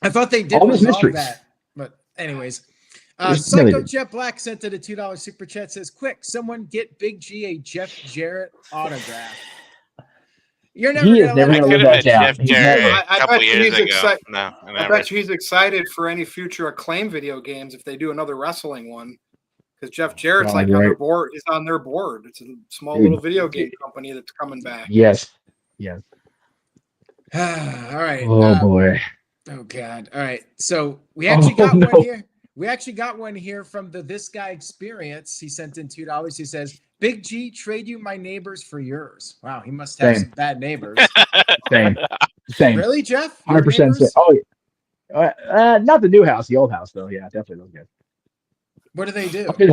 I thought they did All those resolve mysteries. that. But anyways. No, they Psycho didn't. Jet Black sent in a $2 super chat, says, quick, someone get Big G a Jeff Jarrett autograph. You're never He is gonna never let going to could live have that been down. Jeff He's Jarrett never. a I couple bet you years he's ago. excited. No, I never. bet you he's excited for any future Acclaim video games if they do another wrestling one. Because Jeff Jarrett's God, like on their right. board. He's on their board. It's a small Dude. little video game company that's coming back. Yes. All right. Oh, boy. Oh God. All right. So we actually got no. one here. We actually got one here from the This Guy Experience. He sent in $2. He says, Big G, trade you my neighbors for yours. Wow, he must have Same. some bad neighbors. Same. Really, Jeff? Your 100%. neighbors? Oh, yeah. Not the new house, the old house, though. Yeah, definitely those guys. What do they do? I'll trade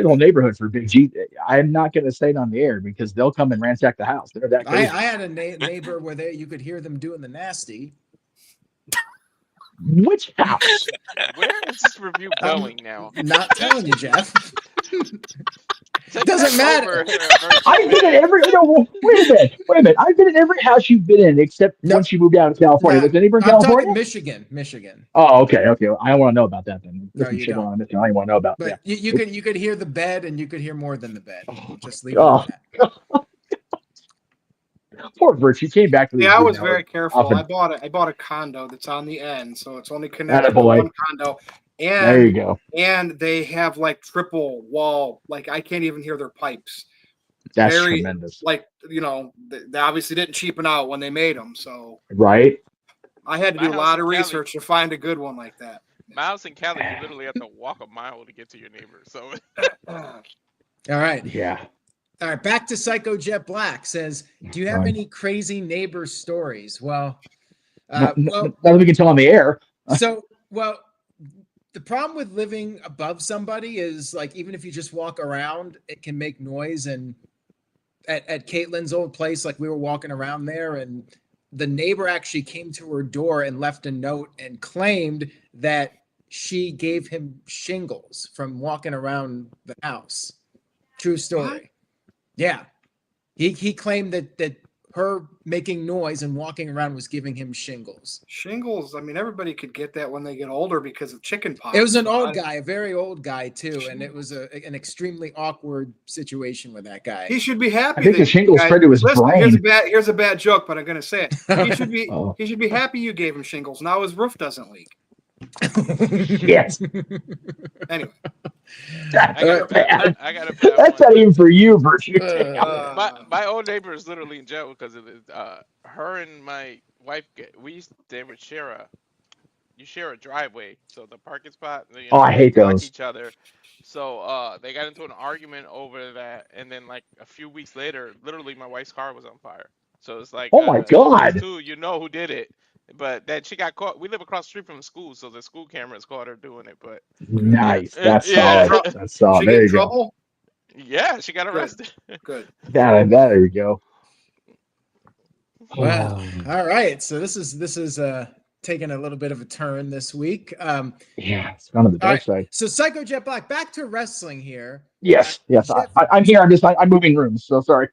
the whole neighborhood for Big G. I'm not going to say it on the air because they'll come and ransack the house. They're that I crazy. had a neighbor where you could hear them doing the nasty. Which house? Where is this review going now? Not telling you, Jeff. Take Doesn't that matter. over, I've been in every. Wait a minute. I've been in every house you've been in except No. once you moved out of California. Nah, Was anybody in I'm California? talking Michigan. Oh, okay. Well, I don't want to know about that then. No, There's you shit don't. going on in Michigan I don't want to know about. But Yeah. you could hear the bed, and you could hear more than the bed. Just leave it Oh. at that. Poor Virtue came back to the. Yeah, I was very careful. Often. I bought a condo that's on the end, so it's only connected to Attaboy. one condo. There you And go. and they have like triple wall, like I can't even hear their pipes. That's very- tremendous. Like they obviously didn't cheapen out when they made them, so Right? I had to My do a house lot in of Cali. research to find a good one like that. My house in Cali, you literally have to walk a mile to get to your neighbor. So All right. Yeah. All right, back to Psycho Jet Black says, do you have Right. any crazy neighbor stories? Well, Nothing we can tell on the air. the problem with living above somebody is like, even if you just walk around, it can make noise. And at Caitlin's old place, like we were walking around there and the neighbor actually came to her door and left a note and claimed that she gave him shingles from walking around the house. True story. What? Yeah. He claimed that her making noise and walking around was giving him shingles. Shingles, I mean, everybody could get that when they get older because of chicken pox. It was an old I- guy, a very old guy too, and it was an extremely awkward situation with that guy. He should be happy. I think that the shingles you guys- spread to his Listen, brain. Here's a bad joke, but I'm gonna say it. He should be Oh. he should be happy you gave him shingles. Now his roof doesn't leak. Yes. Anyway, That's I got a bad That's one. not even for you, Virtue. My old neighbor is literally in jail because of it. Her and my wife they would share a driveway, so the parking spot. Oh, I hate block those. each other. So they got into an argument over that, and then like a few weeks later, literally my wife's car was on fire. So it's like, Oh my God. Too, you know who did it? But then she got caught. We live across the street from the school, so the school cameras caught her doing it. But Nice. That's Yeah. solid. That's solid. she There get in you go. trouble. yeah, she got arrested. Good. There you go. Well, all right. So this is taking a little bit of a turn this week. Yeah, it's gone to the All dark right. side. So Psycho Jet Black, back to wrestling here. Yes. Jeff- I'm here. I'm moving rooms. So sorry.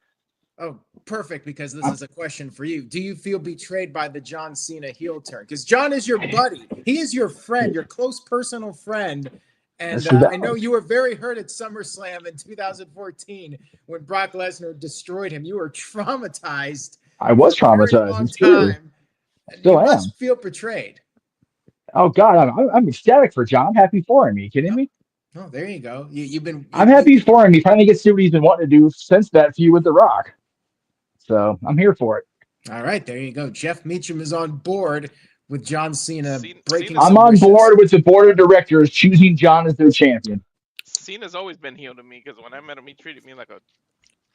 Oh, perfect, because this is a question for you. Do you feel betrayed by the John Cena heel turn? Because John is your buddy. He is your friend, your close personal friend. And I know you were very hurt at SummerSlam in 2014 when Brock Lesnar destroyed him. You were traumatized. I was for a very traumatized. long It's true. time. Still You am. must feel betrayed. Oh God, I'm ecstatic for John. I'm happy for him. Are you kidding me? Oh, there you go. You've been. I'm happy for him. He finally gets to do what he's been wanting to do since that feud with The Rock. So I'm here for it. All right, there you go. Jeff Meacham is on board with John Cena breaking. I'm on board with the board of directors choosing John as their champion. Cena's always been heel to me because when I met him, he treated me like a.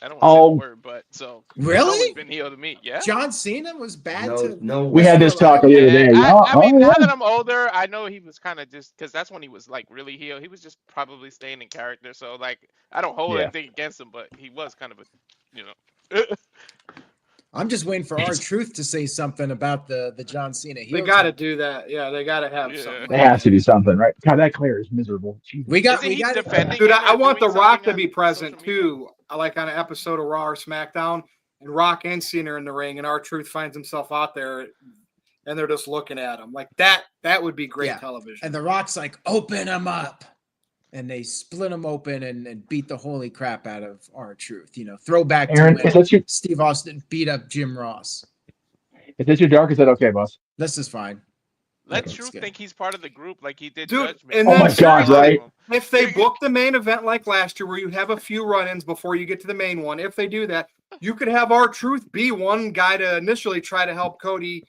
I don't want to say Oh. the word, but so Really? he's always been heel to me. Yeah. John Cena was bad to. No, We had this talk the other day. I mean, now yeah. that I'm older, I know he was kind of just because that's when he was like really heel. He was just probably staying in character. So like, I don't hold anything against him, but he was kind of a, you know. I'm just waiting for R-Truth to say something about the John Cena heel. They got to do that. Yeah, they got to have something. They have to do something, right? God, that Claire is miserable. Jesus. We got defending Dude, him I or want The doing Rock something to be on present social media? too. Like on an episode of Raw or SmackDown, and Rock and Cena are in the ring, and R-Truth finds himself out there, and they're just looking at him like that. That would be great television. And The Rock's like, open him up. And they split him open and beat the holy crap out of R-Truth. You know, throwback Aaron, to when Steve Austin beat up Jim Ross. Is this your dark? Is that okay, boss? This is fine. Let Okay, Truth that's good. think he's part of the group like he did Dude, Judgment. and Oh then my God, right? If they book the main event like last year, where you have a few run-ins before you get to the main one, if they do that, you could have R-Truth be one guy to initially try to help Cody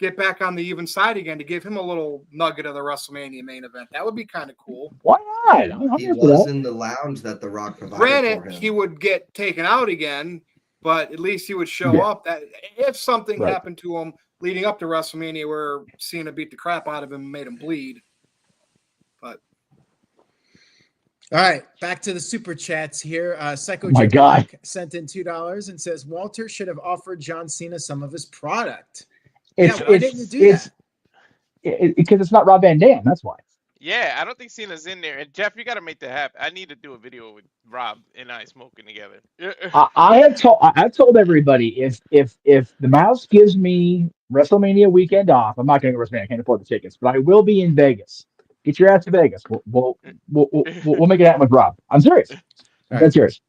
get back on the even side again, to give him a little nugget of the WrestleMania main event. That would be kind of cool. Why not? He was in the lounge that The Rock provided for Granted, him. he would get taken out again, but at least he would show up. That if something happened to him leading up to WrestleMania where Cena beat the crap out of him and made him bleed. But all right, back to the super chats here. Psycho my God. Jack sent in $2 and says Walter should have offered John Cena some of his product. Why didn't you do that? Because it's not Rob Van Dam. That's why. Yeah, I don't think Cena's in there. And Jeff, you got to make that happen. I need to do a video with Rob and I smoking together. I've told everybody if the Mouse gives me WrestleMania weekend off, I'm not going to go to WrestleMania. I can't afford the tickets, but I will be in Vegas. Get your ass to Vegas. We'll make it happen with Rob. I'm serious. That's serious.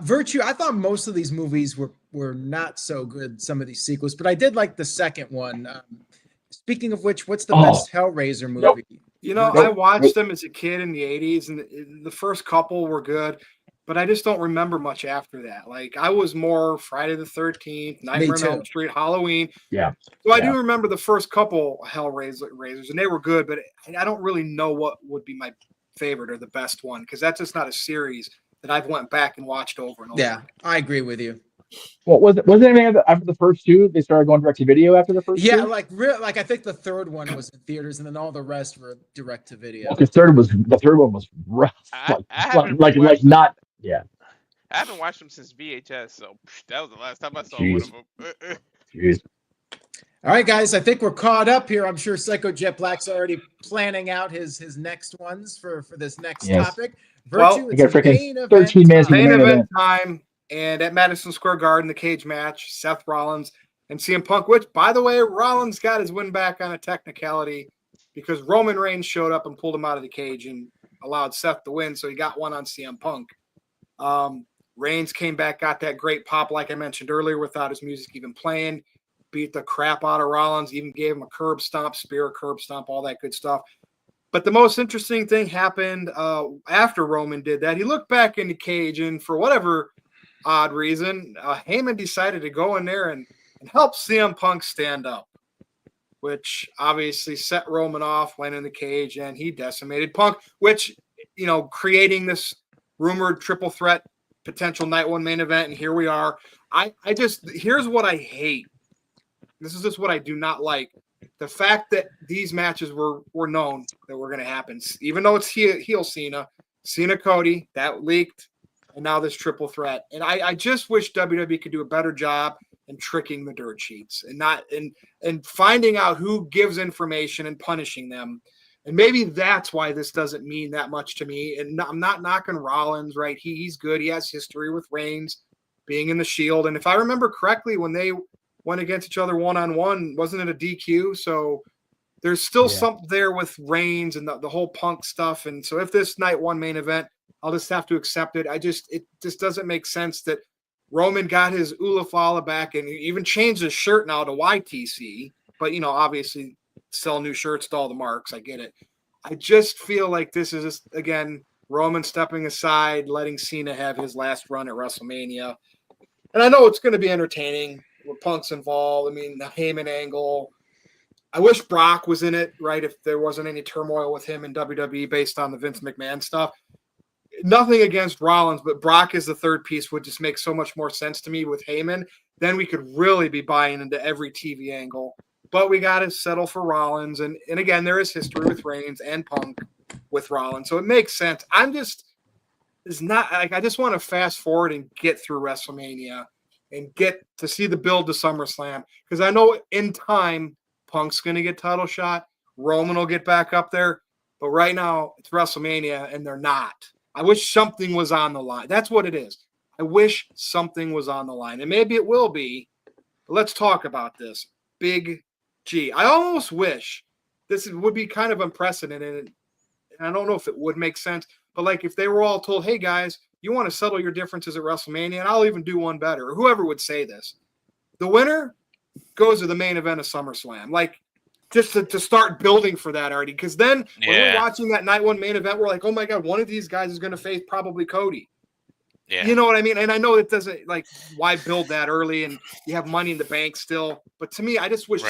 Virtue, I thought most of these movies were not so good, some of these sequels, but I did like the second one. Speaking of which, what's the best Hellraiser movie? Nope. You know, I watched them as a kid in the 80s, and the first couple were good, but I just don't remember much after that. Like, I was more Friday the 13th, Nightmare on Elm Street, Halloween. Yeah. So I do remember the first couple Hellraisers, and they were good, but I don't really know what would be my favorite or the best one, because that's just not a series that I've went back and watched over and over. Yeah, I agree with you. Well, wasn't anything after the first two? They started going direct to video after the first two? Yeah, like I think the third one was in theaters, and then all the rest were direct to video. Well, the third one was rough. I like not. Yeah. I haven't watched them since VHS, so that was the last time I saw one of them. Jeez. All right, guys, I think we're caught up here. I'm sure Psycho Jet Black's already planning out his next ones for this next topic. Virtue, Well, it's freaking 13 minutes. Main event time. And at Madison Square Garden, the cage match, Seth Rollins and CM Punk, which, by the way, Rollins got his win back on a technicality because Roman Reigns showed up and pulled him out of the cage and allowed Seth to win, so he got one on CM Punk. Reigns came back, got that great pop, like I mentioned earlier, without his music even playing, beat the crap out of Rollins, even gave him a curb stomp, all that good stuff. But the most interesting thing happened after Roman did that. He looked back in the cage, and for whatever odd reason, Heyman decided to go in there and help CM Punk stand up, which obviously set Roman off, went in the cage, and he decimated Punk, which, you know, creating this rumored triple threat potential night one main event, and here we are. Here's what I hate. This is just what I do not like. The fact that these matches were known that were going to happen, even though it's heel Cena Cody, that leaked. And now this triple threat. And I just wish WWE could do a better job and tricking the dirt sheets and finding out who gives information and punishing them. And maybe that's why this doesn't mean that much to me. And I'm not knocking Rollins, right? He's good. He has history with Reigns being in the Shield. And if I remember correctly, when they went against each other one-on-one, wasn't it a DQ? So there's still something there with Reigns and the whole Punk stuff. And so if this night one main event, I'll just have to accept it. It just doesn't make sense that Roman got his Ulafala back and he even changed his shirt now to YTC. But, obviously sell new shirts to all the marks. I get it. I just feel like this is just, again, Roman stepping aside, letting Cena have his last run at WrestleMania. And I know it's going to be entertaining with Punk's involved. I mean, the Heyman angle. I wish Brock was in it, right? If there wasn't any turmoil with him in WWE based on the Vince McMahon stuff. Nothing against Rollins, but Brock as the third piece would just make so much more sense to me with Heyman. Then we could really be buying into every TV angle. But we got to settle for Rollins. And again, there is history with Reigns and Punk with Rollins. So it makes sense. I just want to fast forward and get through WrestleMania and get to see the build to SummerSlam. Because I know in time, Punk's going to get title shot. Roman will get back up there. But right now, it's WrestleMania, and they're not. I wish something was on the line. That's what it is. I wish something was on the line. And maybe it will be. But let's talk about this. Big G. I almost wish this would be kind of unprecedented. And I don't know if it would make sense. But like if they were all told, hey, guys, you want to settle your differences at WrestleMania, and I'll even do one better. Or whoever would say this. The winner goes to the main event of SummerSlam. Like, just to start building for that already. Because then when we're watching that night one main event, we're like, oh, my God, one of these guys is going to face probably Cody. Yeah. You know what I mean? And I know it doesn't, like, why build that early and you have money in the bank still. But to me, I just wish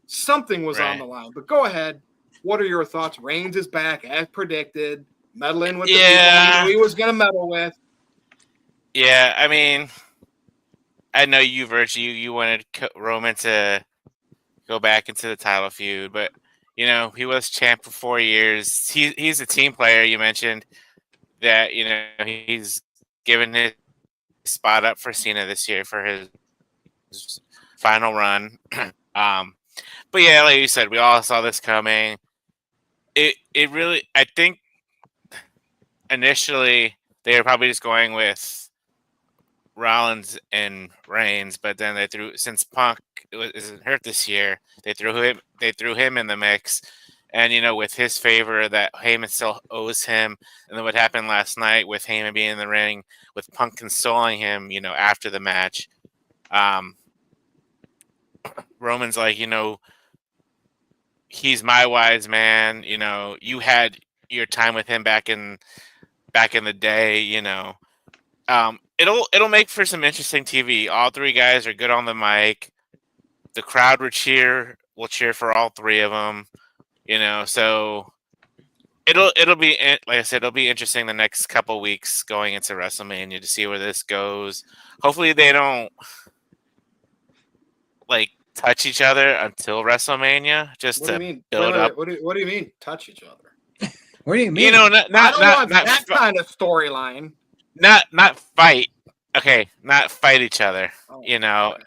something was on the line. But go ahead. What are your thoughts? Reigns is back as predicted. Meddling with the people he knew he was going to meddle with. Yeah, I mean, I know you, Virtue, you wanted Roman to go back into the title feud, but he was champ for 4 years. He's a team player. You mentioned that he's given his spot up for Cena this year for his final run. But yeah, like you said, we all saw this coming. It really, I think initially they were probably just going with Rollins and Reigns, but then since Punk isn't hurt this year, they threw him in the mix. And with his favor that Heyman still owes him, and then what happened last night with Heyman being in the ring with Punk consoling him, after the match, Roman's like, he's my wise man. You had your time with him back in the day. It'll make for some interesting TV. All three guys are good on the mic. The crowd will cheer for all three of them. So it'll be, like I said, it'll be interesting the next couple weeks going into WrestleMania to see where this goes. Hopefully they don't touch each other until WrestleMania, just to build up. What do you mean touch each other? What do you mean? I don't want that kind of storyline. Not fight. Okay, not fight each other. And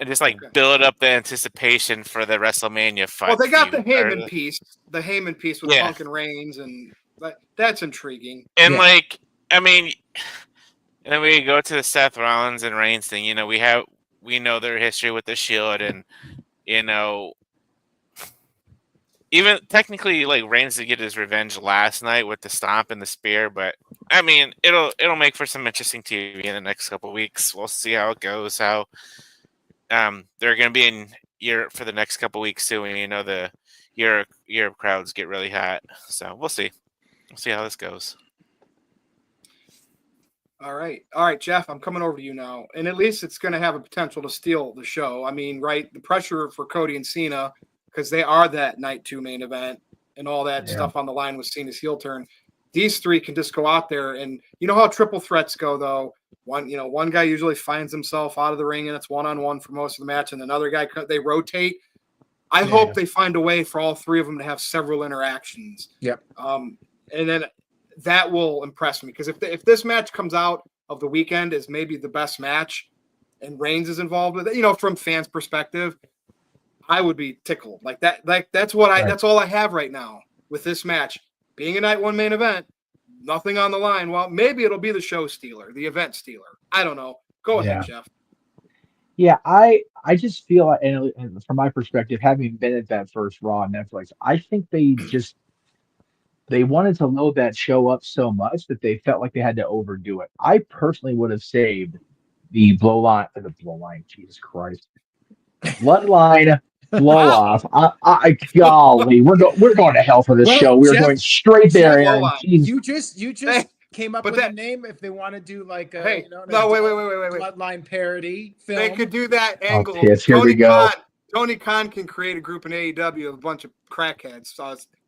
just build up the anticipation for the WrestleMania fight. Well, they got the Heyman piece with Punk and Reigns, and that's intriguing. And and then we go to the Seth Rollins and Reigns thing. We know their history with the Shield, and even technically, Reigns did get his revenge last night with the stomp and the spear, but it'll make for some interesting TV in the next couple of weeks. We'll see how it goes. How they're going to be in Europe for the next couple of weeks too, and the Europe crowds get really hot. So we'll see. We'll see how this goes. All right, Jeff, I'm coming over to you now, and at least it's going to have a potential to steal the show. The pressure for Cody and Cena, because they are that night 2 main event and all that stuff on the line with Cena's heel turn. These three can just go out there, and you know how triple threats go, though. One guy usually finds himself out of the ring, and it's one-on-one for most of the match, and another guy, they rotate. I hope they find a way for all three of them to have several interactions. Yep. And then that will impress me, because if this match comes out of the weekend as maybe the best match, and Reigns is involved with it, you know, from fans' perspective, I would be tickled. Like that, that's all I have right now with this match. Being a night one main event, nothing on the line. Well, maybe it'll be the show stealer, the event stealer. I don't know. Go ahead, Jeff. Yeah, I just feel, and from my perspective, having been at that first Raw on Netflix, I think they wanted to load that show up so much that they felt like they had to overdo it. I personally would have saved the bloodline, Jesus Christ, bloodline blow off. Golly, we're going to hell for this show. We're going straight there, Aaron. You just came up with a name. If they want to do like a wait. bloodline parody film, they could do that angle. Here we go. Tony Khan can create a group in AEW of a bunch of crackheads.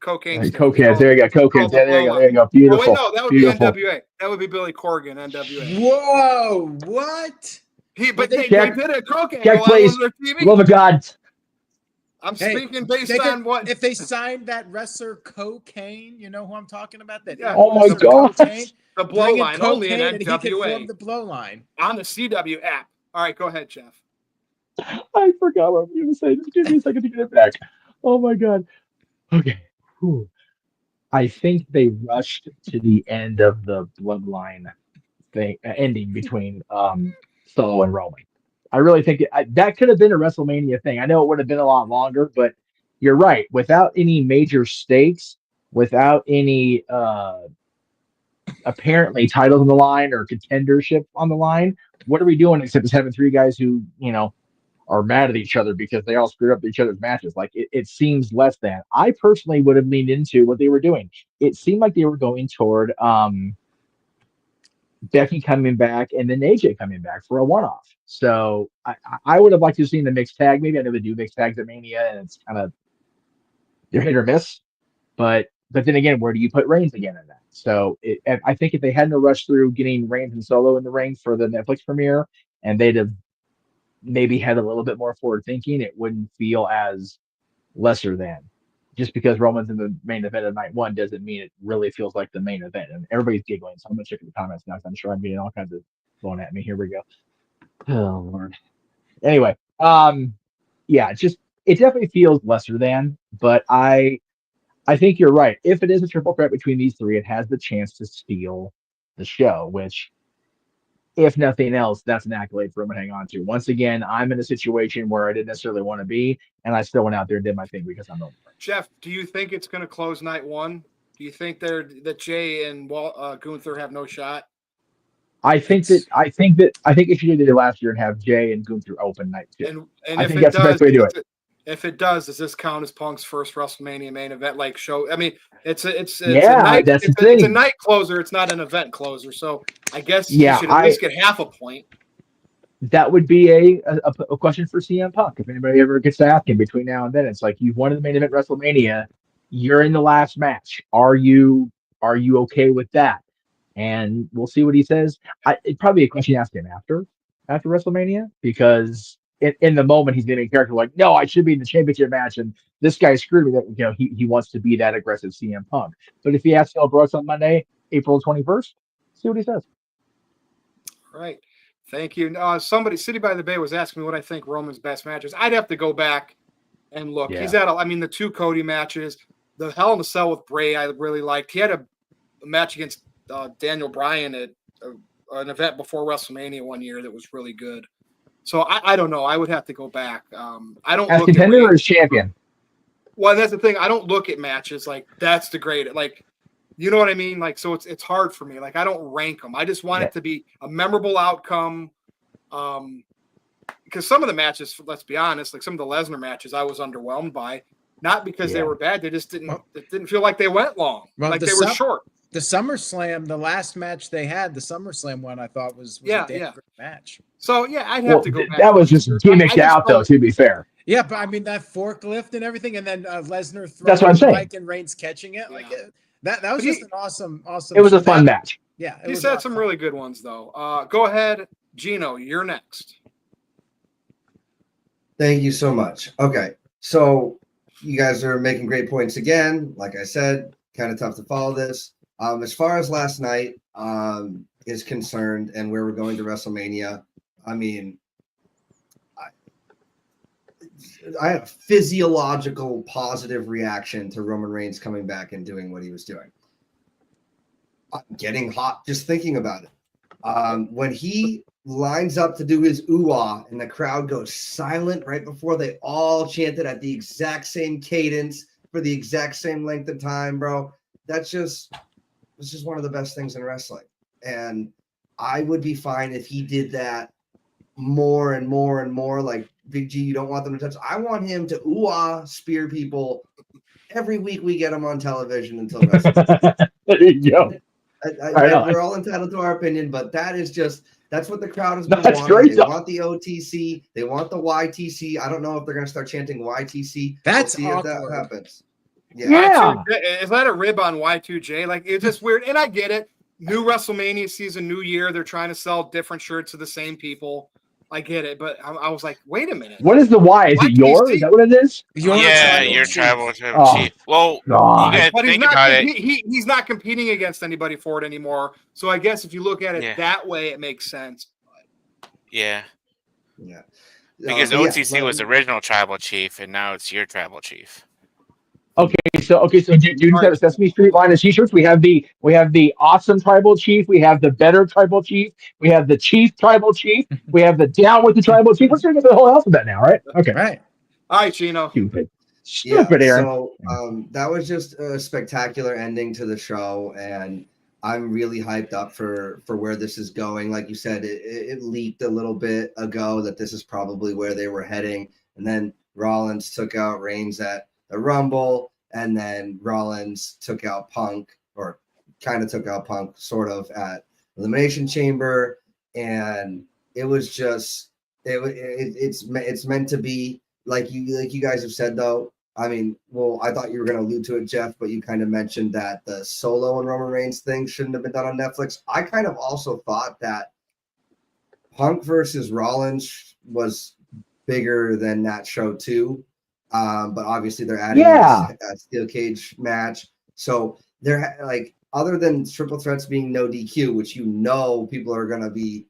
Cocaine. Cokeheads. There you go. Cokeheads. There you go. Beautiful. Oh, wait, no, that would be NWA. That would be Billy Corgan, NWA. Whoa, what? But they did a cocaine. Check, please. Love of God. I'm speaking based on what. If they signed that wrestler Cocaine, you know who I'm talking about? That oh my God. The blow line only in NWA. And he can form the blow line on the CW app. All right, go ahead, Jeff. I forgot what I was going to say. Just give me a second to get it back. Oh my God. Okay. Whew. I think they rushed to the end of the bloodline thing, ending between Solo and Roman. I really think that could have been a WrestleMania thing. I know it would have been a lot longer, but you're right. Without any major stakes, without any apparently titles on the line or contendership on the line, what are we doing except just having three guys who, you know, are mad at each other because they all screwed up each other's matches? Like it seems less than. I personally would have leaned into what they were doing. It seemed like they were going toward Becky coming back and then AJ coming back for a one-off. So I would have liked to have seen the mixed tag. Maybe I know they do mixed tags at Mania, and it's kind of they're hit or miss. But then again, where do you put Reigns again in that? So I think if they hadn't rushed through getting Reigns and Solo in the ring for the Netflix premiere, and they'd have maybe had a little bit more forward thinking, it wouldn't feel as lesser than. Just because Roman's in the main event of night one doesn't mean it really feels like the main event. And everybody's giggling, so I'm gonna check the comments now. I'm sure I'm getting all kinds of going at me. Here we go. Oh Lord. Anyway, yeah, just it definitely feels lesser than, but I think you're right. If it is a triple threat between these three, it has the chance to steal the show, which, if nothing else, that's an accolade for him to hang on to. Once again, I'm in a situation where I didn't necessarily want to be, and I still went out there and did my thing because I'm over. Jeff, do you think it's going to close night one? Do you think that Jay and Gunther have no shot? I think it should do last year and have Jay and Gunther open night two. And I think that's the best way to do it. If it does this count as Punk's first WrestleMania main event like show? I mean, it's a night closer. It's not an event closer. So I guess you should at least get half a point. That would be a question for CM Punk. If anybody ever gets to ask him between now and then, it's like, you've won the main event WrestleMania. You're in the last match. Are you okay with that? And we'll see what he says. It'd probably be a question to ask him after WrestleMania, because in the moment he's getting a character like, no, I should be in the championship match, and this guy screwed me. That, you know, he wants to be that aggressive CM Punk. But if he asks Phil Brooks on Monday, April 21st, see what he says. All right. Thank you. Somebody, City by the Bay, was asking me what I think Roman's best matches. I'd have to go back and look. Yeah. He's had, the two Cody matches, the Hell in a Cell with Bray, I really liked. He had a match against Daniel Bryan at an event before WrestleMania one year that was really good. So I don't know. I would have to go back. I don't as look contender at or as champion. Well, that's the thing. I don't look at matches like that's the great. Like, you know what I mean? Like, so it's hard for me. Like, I don't rank them. I just want it to be a memorable outcome. Because some of the matches, let's be honest, like some of the Lesnar matches, I was underwhelmed by. Not because they were bad. They just didn't. It didn't feel like they went long. Well, like they were short. The SummerSlam, the last match they had, the SummerSlam one, I thought was a damn great match. So I'd have to go back. That was just gimmicked out, though. To be fair. Yeah, but I mean that forklift and everything, and then Lesnar throwing the mic and Reigns catching it, like that was just an awesome. It was a fun match. Yeah, he said some really good ones though. Go ahead, Gino. You're next. Thank you so much. Okay, so you guys are making great points again. Like I said, kind of tough to follow this. As far as last night is concerned and where we're going to WrestleMania, I mean, a physiological positive reaction to Roman Reigns coming back and doing what he was doing. I'm getting hot just thinking about it. When he lines up to do his ooh-ah and the crowd goes silent right before they all chanted at the exact same cadence for the exact same length of time, bro. It's just one of the best things in wrestling. And I would be fine if he did that more and more and more. Like Big G, you don't want them to touch. I want him to ooh-ah spear people every week. We get him on television until WrestleMania. There you go. We're all entitled to our opinion, but that's what the crowd has been That's wanting. great They stuff. want the OTC. They want the YTC. I don't know if they're going to start chanting YTC. That's we'll see if that awkward. happens. Yeah. Is that a rib on Y2J? Like, it's just weird. And I get it. New WrestleMania season, new year. They're trying to sell different shirts to the same people. I get it. But I was like, wait a minute. What is the Y? Is it your? Is that what it is? Yeah, tribal your chief. tribal Oh, chief. Well, God. you gotta But he's think not. about it. He's not competing against anybody for it anymore. So I guess if you look at it that way, it makes sense. Yeah. Yeah. Because But yeah, OTC was the original tribal chief, and now it's your tribal chief. Okay, so do you have a Sesame Street line of t-shirts? We have the awesome tribal chief, we have the better tribal chief, we have the chief tribal chief, we have the down with the tribal chief. Let's get the whole alphabet now, right? Okay. Right. All right, Chino. Stupid, Yeah, Aaron. so that was just a spectacular ending to the show, and I'm really hyped up for where this is going. Like you said, it leaked a little bit ago that this is probably where they were heading, and then Rollins took out Reigns at the Rumble, and then Rollins took out Punk, or kind of took out Punk, sort of, at Elimination Chamber, and it was just it's meant to be like you guys have said, though. I mean, well, I thought you were going to allude to it, Jeff, but you kind of mentioned that the Solo and Roman Reigns thing shouldn't have been done on Netflix. I kind of also thought that Punk versus Rollins was bigger than that show too. But obviously they're adding a steel cage match. So they're like, other than triple threats being no DQ, which people are going to be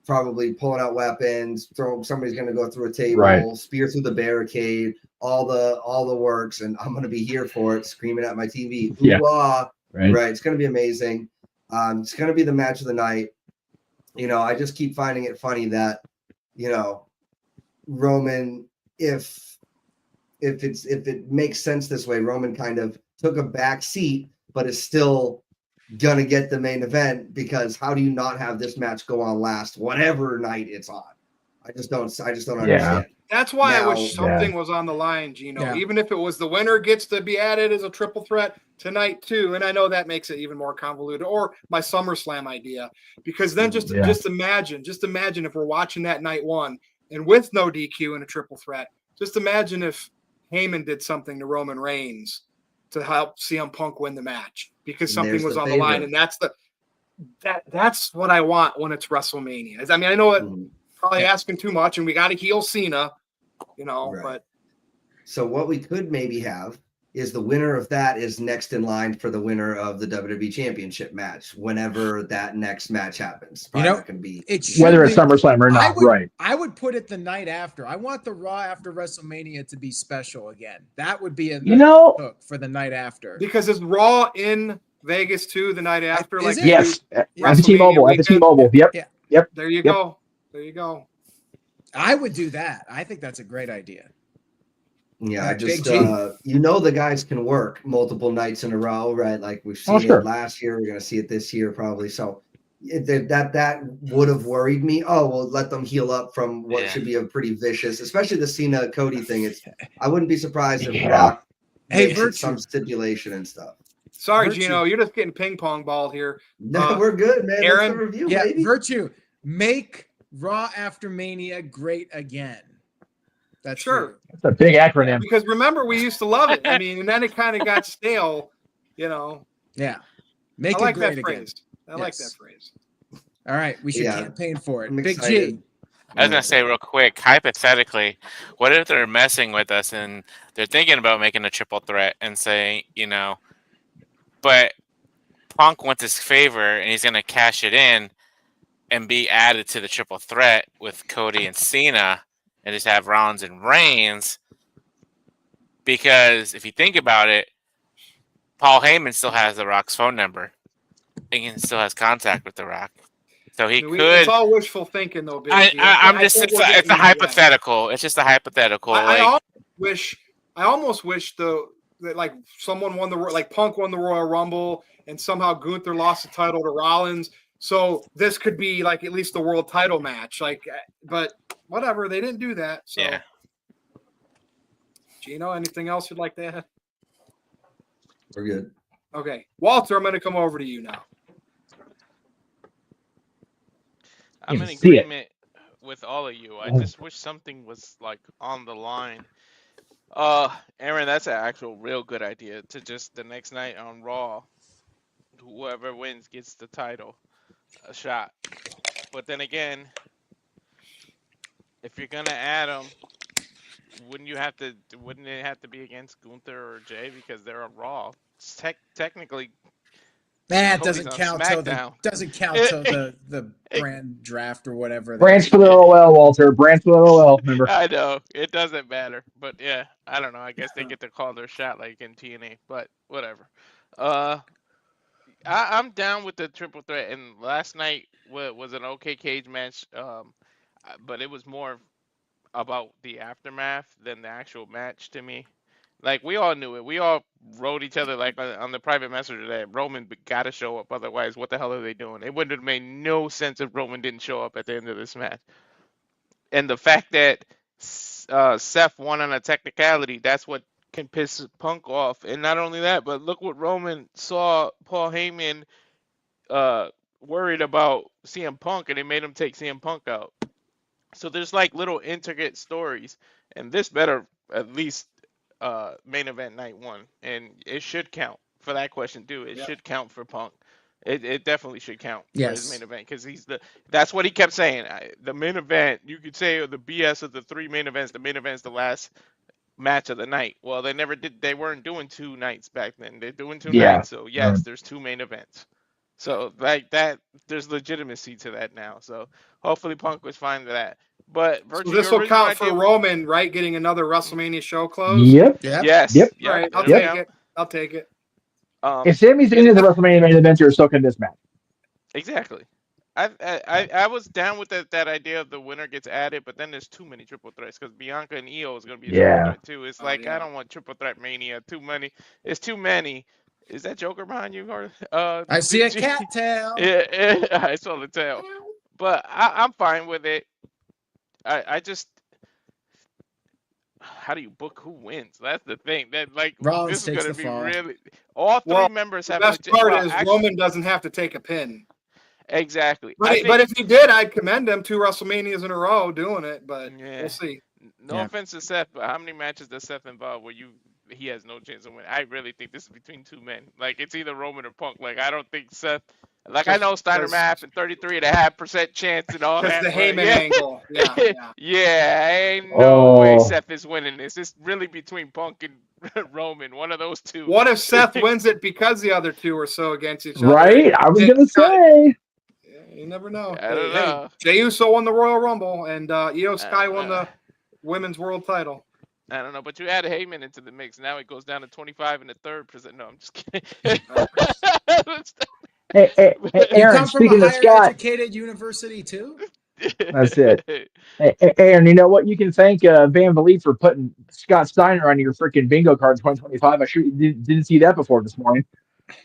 probably pulling out weapons, somebody's going to go through a table, spear through the barricade, all the works, and I'm going to be here for it, screaming at my TV. Right. It's going to be amazing. It's going to be the match of the night. I just keep finding it funny that, Roman, if it makes sense this way, Roman kind of took a back seat, but is still gonna get the main event, because how do you not have this match go on last whatever night it's on? I just don't understand. That's why I wish something was on the line, Gino. Yeah. Even if it was the winner gets to be added as a triple threat tonight too, and I know that makes it even more convoluted. Or my SummerSlam idea, because then just imagine if we're watching that night one and with no DQ and a triple threat. Just imagine if Heyman did something to Roman Reigns to help CM Punk win the match because something was on the line, and that's what I want when it's WrestleMania. I mean, I know it probably asking too much, and we got to heel Cena, but so what we could maybe have is the winner of that is next in line for the winner of the WWE Championship match whenever that next match happens. It can be whether it's SummerSlam or not, I would put it the night after. I want the Raw after WrestleMania to be special again. That would be a hook for the night after. Because it's Raw in Vegas too the night after. Is it? Yes, at the T-Mobile. At the T-Mobile. Yep. There you go. There you go. I would do that. I think that's a great idea. Yeah, the guys can work multiple nights in a row, right? Like we've seen it last year. We're going to see it this year probably. So that would have worried me. Oh, well, let them heal up from what should be a pretty vicious, especially the Cena Cody thing. I wouldn't be surprised if Rock makes some stipulation and stuff. Sorry, Gino, you're just getting ping pong balled here. No, we're good, man. Aaron, that's the review, baby. Virtue, make Raw after Mania great again. That's sure. That's a big acronym. Because remember, we used to love it. I mean, and then it kind of got stale, Yeah. Make it great again. I like that phrase. All right. We should campaign for it. I'm Big excited. G. I was going to say real quick, hypothetically, what if they're messing with us and they're thinking about making a triple threat and saying, but Punk wants his favor and he's going to cash it in and be added to the triple threat with Cody and Cena. and just have Rollins and Reigns. Because if you think about it, Paul Heyman still has The Rock's phone number. He still has contact with The Rock. So he could. It's all wishful thinking, though, Big G. I'm just. think It's we're a getting into that. hypothetical. It's just a hypothetical. I almost wish that like someone won like Punk won the Royal Rumble and somehow Gunther lost the title to Rollins. So this could be like at least the world title match. Like, but whatever, they didn't do that. So, yeah. Gino, anything else you'd like to add? We're good. Okay, Walter, I'm going to come over to you now. I'm in You see it. agreement with all of you. I just wish something was like on the line. Aaron, that's an actual real good idea to just the next night on Raw, whoever wins gets the title, a shot. But then again, if you're gonna add them, wouldn't it have to be against Gunther or Jay because they're on Raw? It's technically. It Cody's doesn't on count till SmackDown. the brand draft or whatever. Branch for the LOL, Walter. Branch for the LOL. Remember? I know it doesn't matter, but yeah, I don't know. I guess they get to call their shot like in TNA, but whatever. I'm down with the triple threat, and last night was an okay cage match, but it was more about the aftermath than the actual match to me. Like, we all knew it. We all wrote each other, like, on the private messenger that Roman got to show up. Otherwise, what the hell are they doing? It wouldn't have made no sense if Roman didn't show up at the end of this match. And the fact that Seth won on a technicality, that's what can piss Punk off. And not only that, but look what Roman saw Paul Heyman worried about CM Punk, and it made him take CM Punk out. So there's, like, little intricate stories. And this better at least main event night 1, and it should count for that question too. It should count for Punk. It definitely should count for his main event because that's what he kept saying. The main event, you could say the BS of the 3 main events. The main event's the last match of the night. Well, they never did. They weren't doing 2 nights back then. They're doing 2 nights. So yes, there's 2 main events. So like that, there's legitimacy to that now. So hopefully Punk was fine with that. But So this will count for Roman, right? Getting another WrestleMania show close. Yep. Yes. Yep. All right, I'll Yep. take it. I'll take it. If Sami Zayn is a WrestleMania main eventer, so can this match. Exactly. I was down with that idea of the winner gets added, but then there's too many triple threats because Bianca and Io is going to be a triple threat too. It's like I don't want triple threat mania. Too many. It's too many. Is that Joker behind you? I see a cat tail. Yeah, I saw the tail. But I'm fine with it. I just, how do you book who wins? That's the thing. That like Rollins this is going to takes the be fall. really. All 3 members have. The best part is Roman doesn't have to take a pin. Exactly. But if he did, I'd commend him. 2 WrestleManias in a row doing it. But we'll see. No offense to Seth, but how many matches does Seth involve where he has no chance of winning? I really think this is between 2 men. Like, it's either Roman or Punk. Like, I don't think Seth. Like, I know Steiner math and 33.5% chance and all that. Just the Heyman angle. Yeah, ain't no way Seth is winning this. It's really between Punk and Roman. One of those 2. What if Seth wins it because the other 2 are so against each other? Right? I was going to say. You never know. I don't know. Jey Uso won the Royal Rumble, and Io Sky won the women's world title. I don't know, but you add Heyman into the mix. Now it goes down to 25 in the 3rd. No, I'm just kidding. Hey, Aaron, speaking of Scott. Educated university too? That's it. Hey, Aaron, you know what? You can thank Van Vliet for putting Scott Steiner on your freaking bingo card 2025. I sure didn't see that before this morning.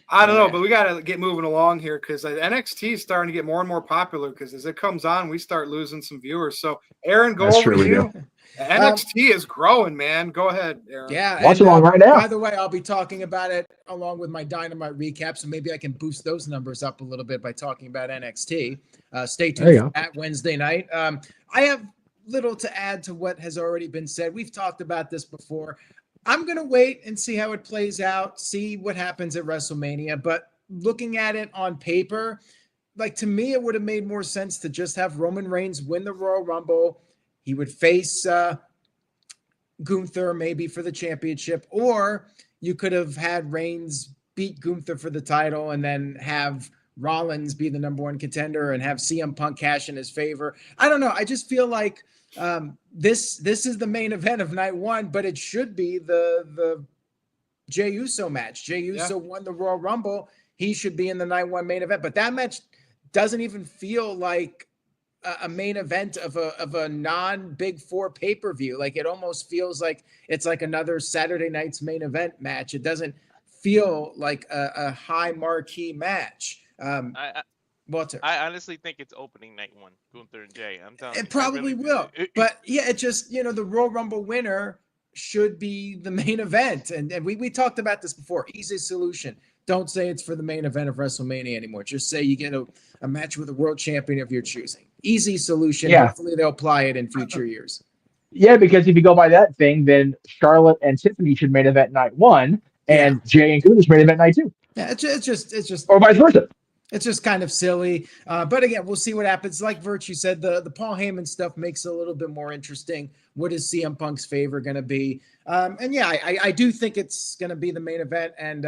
I don't know, but we got to get moving along here because NXT is starting to get more and more popular because as it comes on, we start losing some viewers. So, Aaron, go over to you. NXT is growing, man. Go ahead, Aaron. Yeah. Watch along right now. By the way, I'll be talking about it along with my Dynamite recap, so maybe I can boost those numbers up a little bit by talking about NXT. Stay tuned for that Wednesday night. I have little to add to what has already been said. We've talked about this before. I'm going to wait and see how it plays out, see what happens at WrestleMania. But looking at it on paper, like to me, it would have made more sense to just have Roman Reigns win the Royal Rumble. He would face Gunther maybe for the championship, or you could have had Reigns beat Gunther for the title and then have Rollins be the number one contender and have CM Punk cash in his favor. I don't know. I just feel like this is the main event of night one, but it should be the Jey Uso match. Jey Uso won the Royal Rumble. He should be in the night one main event, but that match doesn't even feel like a main event of a non-Big Four pay-per-view. Like, it almost feels like it's like another Saturday night's main event match. It doesn't feel like a high marquee match. Walter, I honestly think it's opening night one, Gunther and Jay. I'm telling you, it probably will. But yeah, it just, the Royal Rumble winner should be the main event. And we talked about this before. Easy solution. Don't say it's for the main event of WrestleMania anymore. Just say you get a match with a world champion of your choosing. Easy solution. Yeah. Hopefully they'll apply it in future years. Yeah, because if you go by that thing, then Charlotte and Tiffany should main event night one, and Jay and Gunther should main event night two. Yeah, it's just or vice versa. It's just kind of silly. But again, we'll see what happens. Like Virtue said, the Paul Heyman stuff makes it a little bit more interesting. What is CM Punk's favor going to be? And yeah, I do think it's going to be the main event. And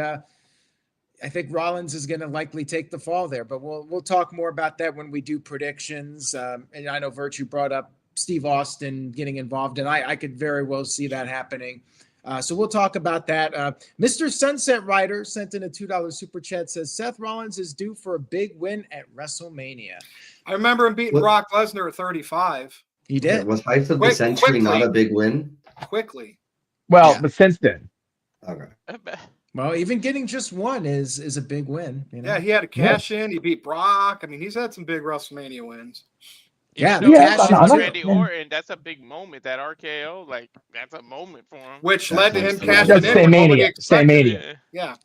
I think Rollins is going to likely take the fall there. But we'll talk more about that when we do predictions. And I know Virtue brought up Steve Austin getting involved, and I could very well see that happening. So we'll talk about that. Mr. Sunset Rider sent in a $2 super chat, says Seth Rollins is due for a big win at WrestleMania. I remember him beating Brock Lesnar at 35. He did. Was Fight of the Century not a big win? Quickly. Well, but since then. Okay. Well, even getting just one is a big win. Yeah, he had to cash in. He beat Brock. I mean, he's had some big WrestleMania wins. Yeah, Randy Orton, that's a big moment. That RKO, like, that's a moment for him. Which led to him cashing in. Same mania. Yeah.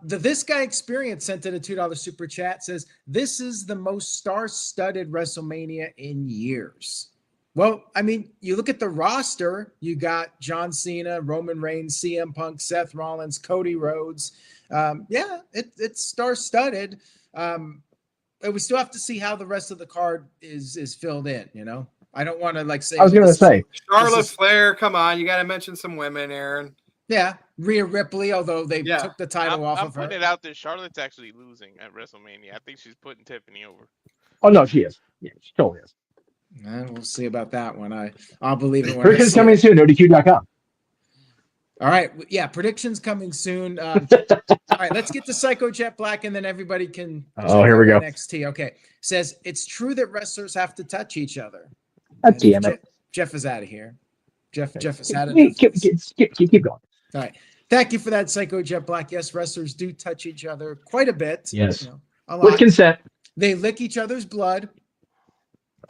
This guy Experience sent in a $2 super chat, says this is the most star-studded WrestleMania in years. Well, I mean, you look at the roster, you got John Cena, Roman Reigns, CM Punk, Seth Rollins, Cody Rhodes. It's star-studded. We still have to see how the rest of the card is filled in, I don't want to say. I was going to say. Charlotte Flair, come on. You got to mention some women, Aaron. Yeah. Rhea Ripley, although they took the title off of her. I'm putting it out there. Charlotte's actually losing at WrestleMania. I think she's putting Tiffany over. Oh, no, she is. Yeah, she totally is. We'll see about that one. I'll believe it when Predictions coming soon. NoDQ.com. All right. Yeah, predictions coming soon. All right, let's get to Psycho Jet Black, and then everybody can. Oh, here we go. NXT. Okay. Says it's true that wrestlers have to touch each other. God damn it. Jeff is out of here. Jeff has had it. Keep going. All right. Thank you for that, Psycho Jet Black. Yes, wrestlers do touch each other quite a bit. Yes. A lot. With consent. They lick each other's blood.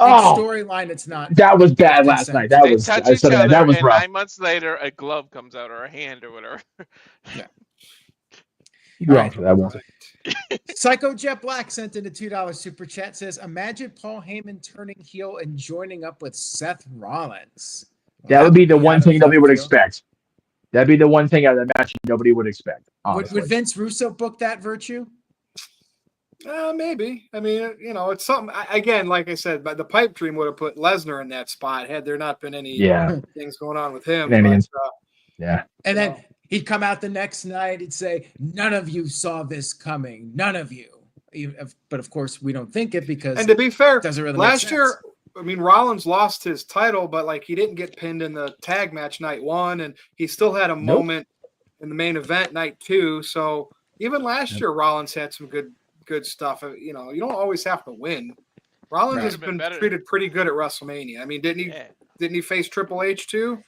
Oh, storyline. It's not. That was bad last night. That was touch each other, that was and rough. 9 months later, a glove comes out or a hand or whatever. Yeah. You're right. That was Psycho Jet Black sent in a $2 super chat, says, imagine Paul Heyman turning heel and joining up with Seth Rollins. That would be the one thing nobody would expect. That'd be the one thing out of the match nobody would expect. Would Vince Russo book that, Virtue? Maybe. I mean, it's something. Again, like I said, but the pipe dream would have put Lesnar in that spot had there not been any things going on with him. Yeah. And then he'd come out the next night. He'd say, "None of you saw this coming. None of you." But of course, we don't think it because. And to be fair, it doesn't really last make sense. year, I mean, Rollins lost his title, but he didn't get pinned in the tag match night one, and he still had a moment in the main event night two. So even last year, Rollins had some good stuff. You don't always have to win. Rollins has been treated pretty good at WrestleMania. I mean, didn't he face Triple H too?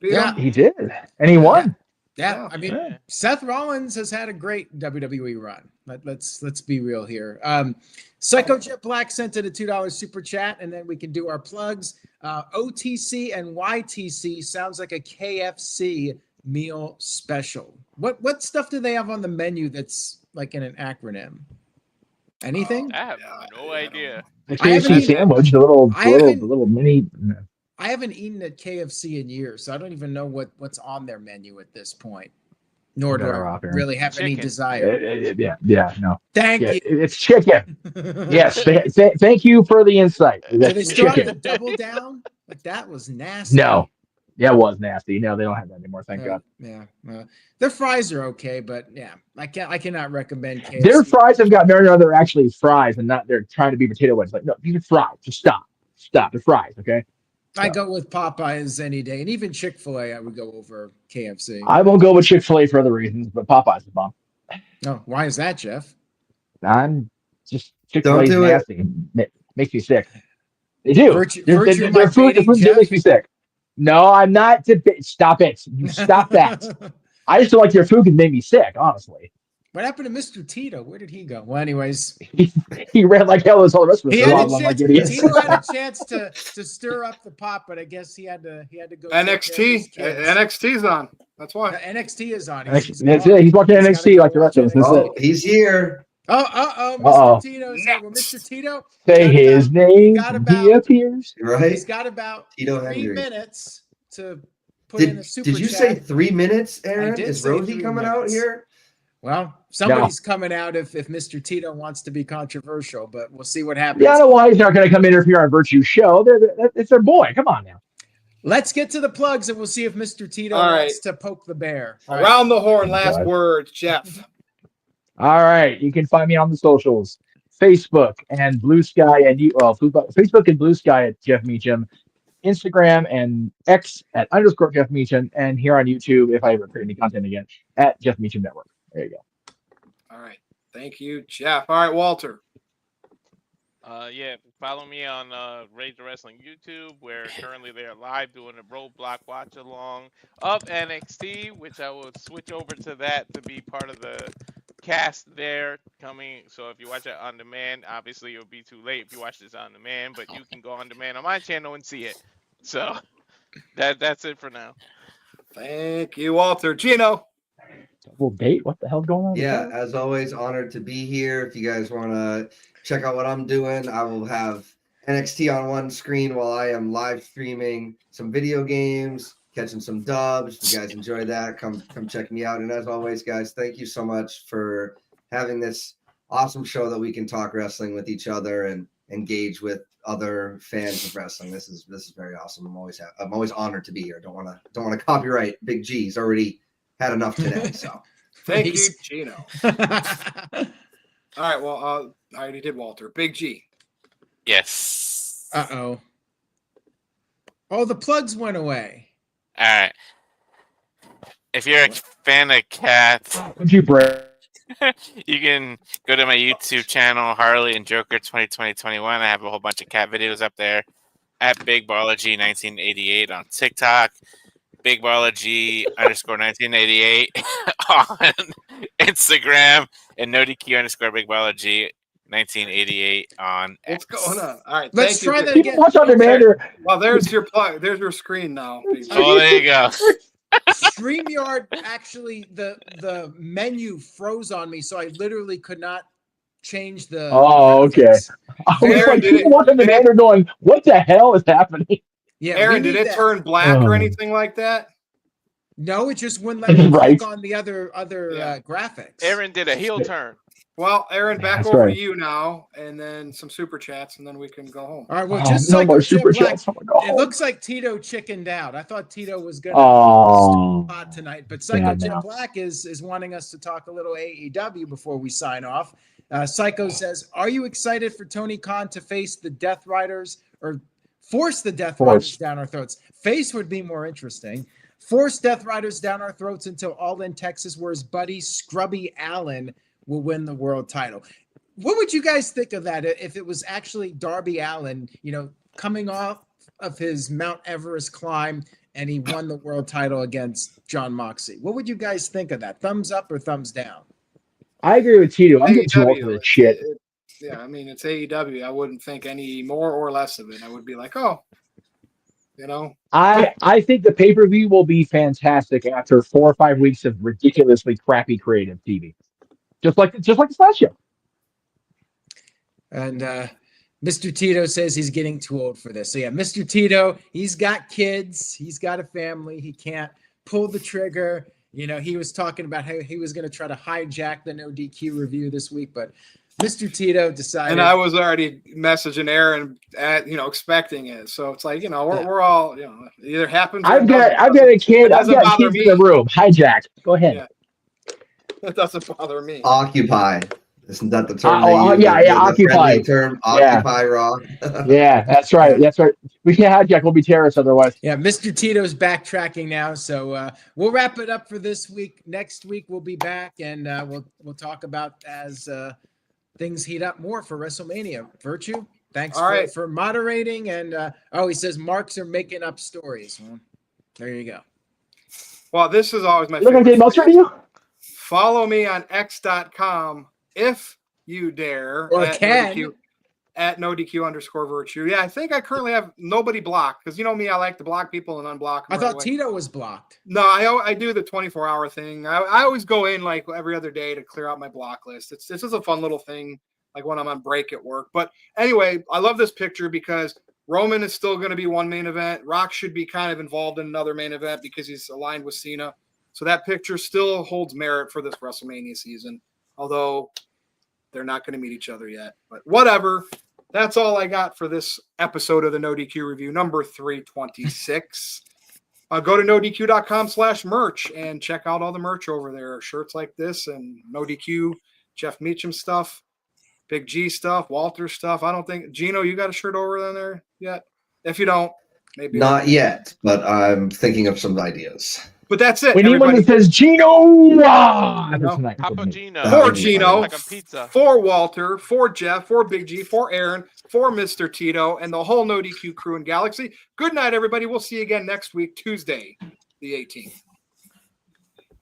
He did, and he won. Yeah. I mean, Seth Rollins has had a great WWE run. Let's be real here. Psycho Jet Black sent in a $2 super chat, and then we can do our plugs. OTC and YTC sounds like a KFC meal special. What stuff do they have on the menu that's like in an acronym? Anything? I have no idea. The KFC sandwich, the little mini. I haven't eaten at KFC in years, so I don't even know what's on their menu at this point. Nor do I really have any desire. No. Thank you. It's chicken. Yes. Thank you for the insight. Did they still have the double down? That was nasty. No. Yeah, it was nasty. No, they don't have that anymore. Thank God. Yeah, their fries are okay, but yeah, I cannot recommend KFC. Their fries have got married. They're actually fries, and not they're trying to be potato wedges. Like, no, these are fries. Just stop. The fries. Okay. I go with Popeyes any day, and even Chick-fil-A, I would go over KFC. I won't go with Chick-fil-A for other reasons, but Popeyes is bomb. Oh, why is that, Jeff? I'm just Chick-fil-A is Don't do it. nasty. Makes me sick. They do. Virtue Their food Jeff? makes me sick. No, I'm not. Stop it. You stop that. I just feel like your food can make me sick, honestly. What happened to Mr. Tito? Where did he go? Well, anyways, He ran like hell as all the rest of us. he had a chance. idiots. Tito had a chance to stir up the pot, but I guess he had to go. NXT's on. That's why. NXT is on. That's it. He's watching NXT like the rest of us. That's Oh, it. he's here. Mr. Tito's here. Well, Mr. Tito, Say his name. He appears. Right? he's got about Tito 3 Hendry. minutes to put in a super Did you chat. say 3 minutes, Aaron? did Is say Rosie 3 coming out minutes. here? Well, somebody's coming out if Mr. Tito wants to be controversial, but we'll see what happens. Yeah, I don't know why he's not going to come interfere on Virtue's show. It's their boy. Come on now. Let's get to the plugs, and we'll see if Mr. Tito All wants right. to poke the bear. Around the horn, last God. words, Jeff. All right. You can find me on the socials. Facebook and Blue Sky Facebook and Blue Sky at Jeff Meacham. Instagram and X at _ Jeff Meacham, and here on YouTube, if I ever create any content again, at Jeff Meacham Network. There you go. All right. Thank you, Jeff. All right, Walter. Yeah, follow me on Rage the Wrestling YouTube, where currently they are live doing a roadblock watch along of NXT, which I will switch over to that to be part of the cast there coming. So if you watch it on demand, obviously it'll be too late if you watch this on demand, but you can go on demand on my channel and see it. So that's it for now. Thank you, Walter. Gino. Double date? What the hell's going on? Yeah, as always, honored to be here. If you guys want to check out what I'm doing, I will have NXT on one screen while I am live streaming some video games, catching some dubs. If you guys enjoy that, come check me out. And as always, guys, thank you so much for having this awesome show that we can talk wrestling with each other and engage with other fans of wrestling. This is very awesome. I'm always honored to be here. Don't want to copyright Big G. He's already had enough today. So Thank you, Gino. All right. Well, I already did Walter. Big G. Yes. Uh-oh. Oh, the plugs went away. All right. If you're a fan of cats, Would you break? you can go to my YouTube channel, Harley and Joker 2021. I have a whole bunch of cat videos up there at BigBarlaG1988 on TikTok, BigBarlaG _1988 on Instagram, and NoDQ _BigBarlaG 1988 on X. What's going on? All right. Let's thank you. try that People again. watch on demand. Well, there's your plug. There's your screen now. Big G. Oh, there you go. StreamYard actually the menu froze on me, so I literally could not change the. Oh, okay. graphics. I was Aaron, like, did people it- watch on did demand are going, what the hell is happening? Yeah, Aaron, we did need it that. turn black Oh. or anything like that? No, it just wouldn't let me Right. click on the other Yeah. graphics. Aaron did a heel turn. Well, Aaron, back That's over right. to you now, and then some super chats, and then we can go home. All right, well, Oh, just no like more Jim super Black, chats. Oh my God. it looks like Tito chickened out. I thought Tito was gonna Oh. spot tonight, but Psycho Yeah, Jim no. Black is wanting us to talk a little AEW before we sign off. Psycho says, "Are you excited for Tony Khan to face the Death Riders or force the Death Riders down our throats? Face would be more interesting. Force Death Riders down our throats until All In Texas, where his buddy Scrubby Allen will win the world title." What would you guys think of that if it was actually Darby Allin, coming off of his Mount Everest climb and he won the world title against John Moxley? What would you guys think of that? Thumbs up or thumbs down? I agree with Tito. I'm getting too old for AEW, this shit. Yeah, I mean, it's AEW. I wouldn't think any more or less of it. I would be like, oh, I think the pay-per-view will be fantastic after 4 or 5 weeks of ridiculously crappy creative TV. Just like this last show. And Mr. Tito says he's getting too old for this. So yeah, Mr. Tito, he's got kids, he's got a family, he can't pull the trigger. He was talking about how he was going to try to hijack the NoDQ review this week, but Mr. Tito decided. And I was already messaging Aaron expecting it. So it's like, we're all, it either happens. Or I've got a kid. It I've doesn't got bother kids in me. the room. Hijack. Go ahead. Yeah. It doesn't bother me. Occupy. Isn't that the term? Occupy. The term Yeah. Occupy Raw. Yeah, that's right. That's right. We can't hijack. We'll be terrorists otherwise. Yeah, Mr. Tito's backtracking now, so we'll wrap it up for this week. Next week we'll be back, and we'll talk about as things heat up more for WrestleMania. Virtue, thanks for moderating. And he says marks are making up stories. Well, there you go. Well, this is always my Look like favorite. Dave Meltzer to you? Follow me on x.com if you dare. Or can. At NoDQ_virtue. Yeah, I think I currently have nobody blocked because me, I like to block people and unblock them. I thought Tito was blocked. No, I do the 24-hour thing. I always go in like every other day to clear out my block list. It's just a fun little thing, like when I'm on break at work. But anyway, I love this picture because Roman is still going to be one main event. Rock should be kind of involved in another main event because he's aligned with Cena. So that picture still holds merit for this WrestleMania season, although they're not going to meet each other yet. But whatever. That's all I got for this episode of the NoDQ review, number 326. Go to NoDQ.com/merch and check out all the merch over there. Shirts like this and NoDQ, Jeff Meacham stuff, Big G stuff, Walter stuff. I don't think, Gino, you got a shirt over there yet? If you don't, maybe. Not yet, but I'm thinking of some ideas. But that's it. We need one that says Gino. Papa Gino. For Gino, like a pizza. For Walter, for Jeff, for Big G, for Aaron, for Mr. Tito, and the whole NoDQ crew in Galaxy. Good night, everybody. We'll see you again next week, Tuesday, the 18th.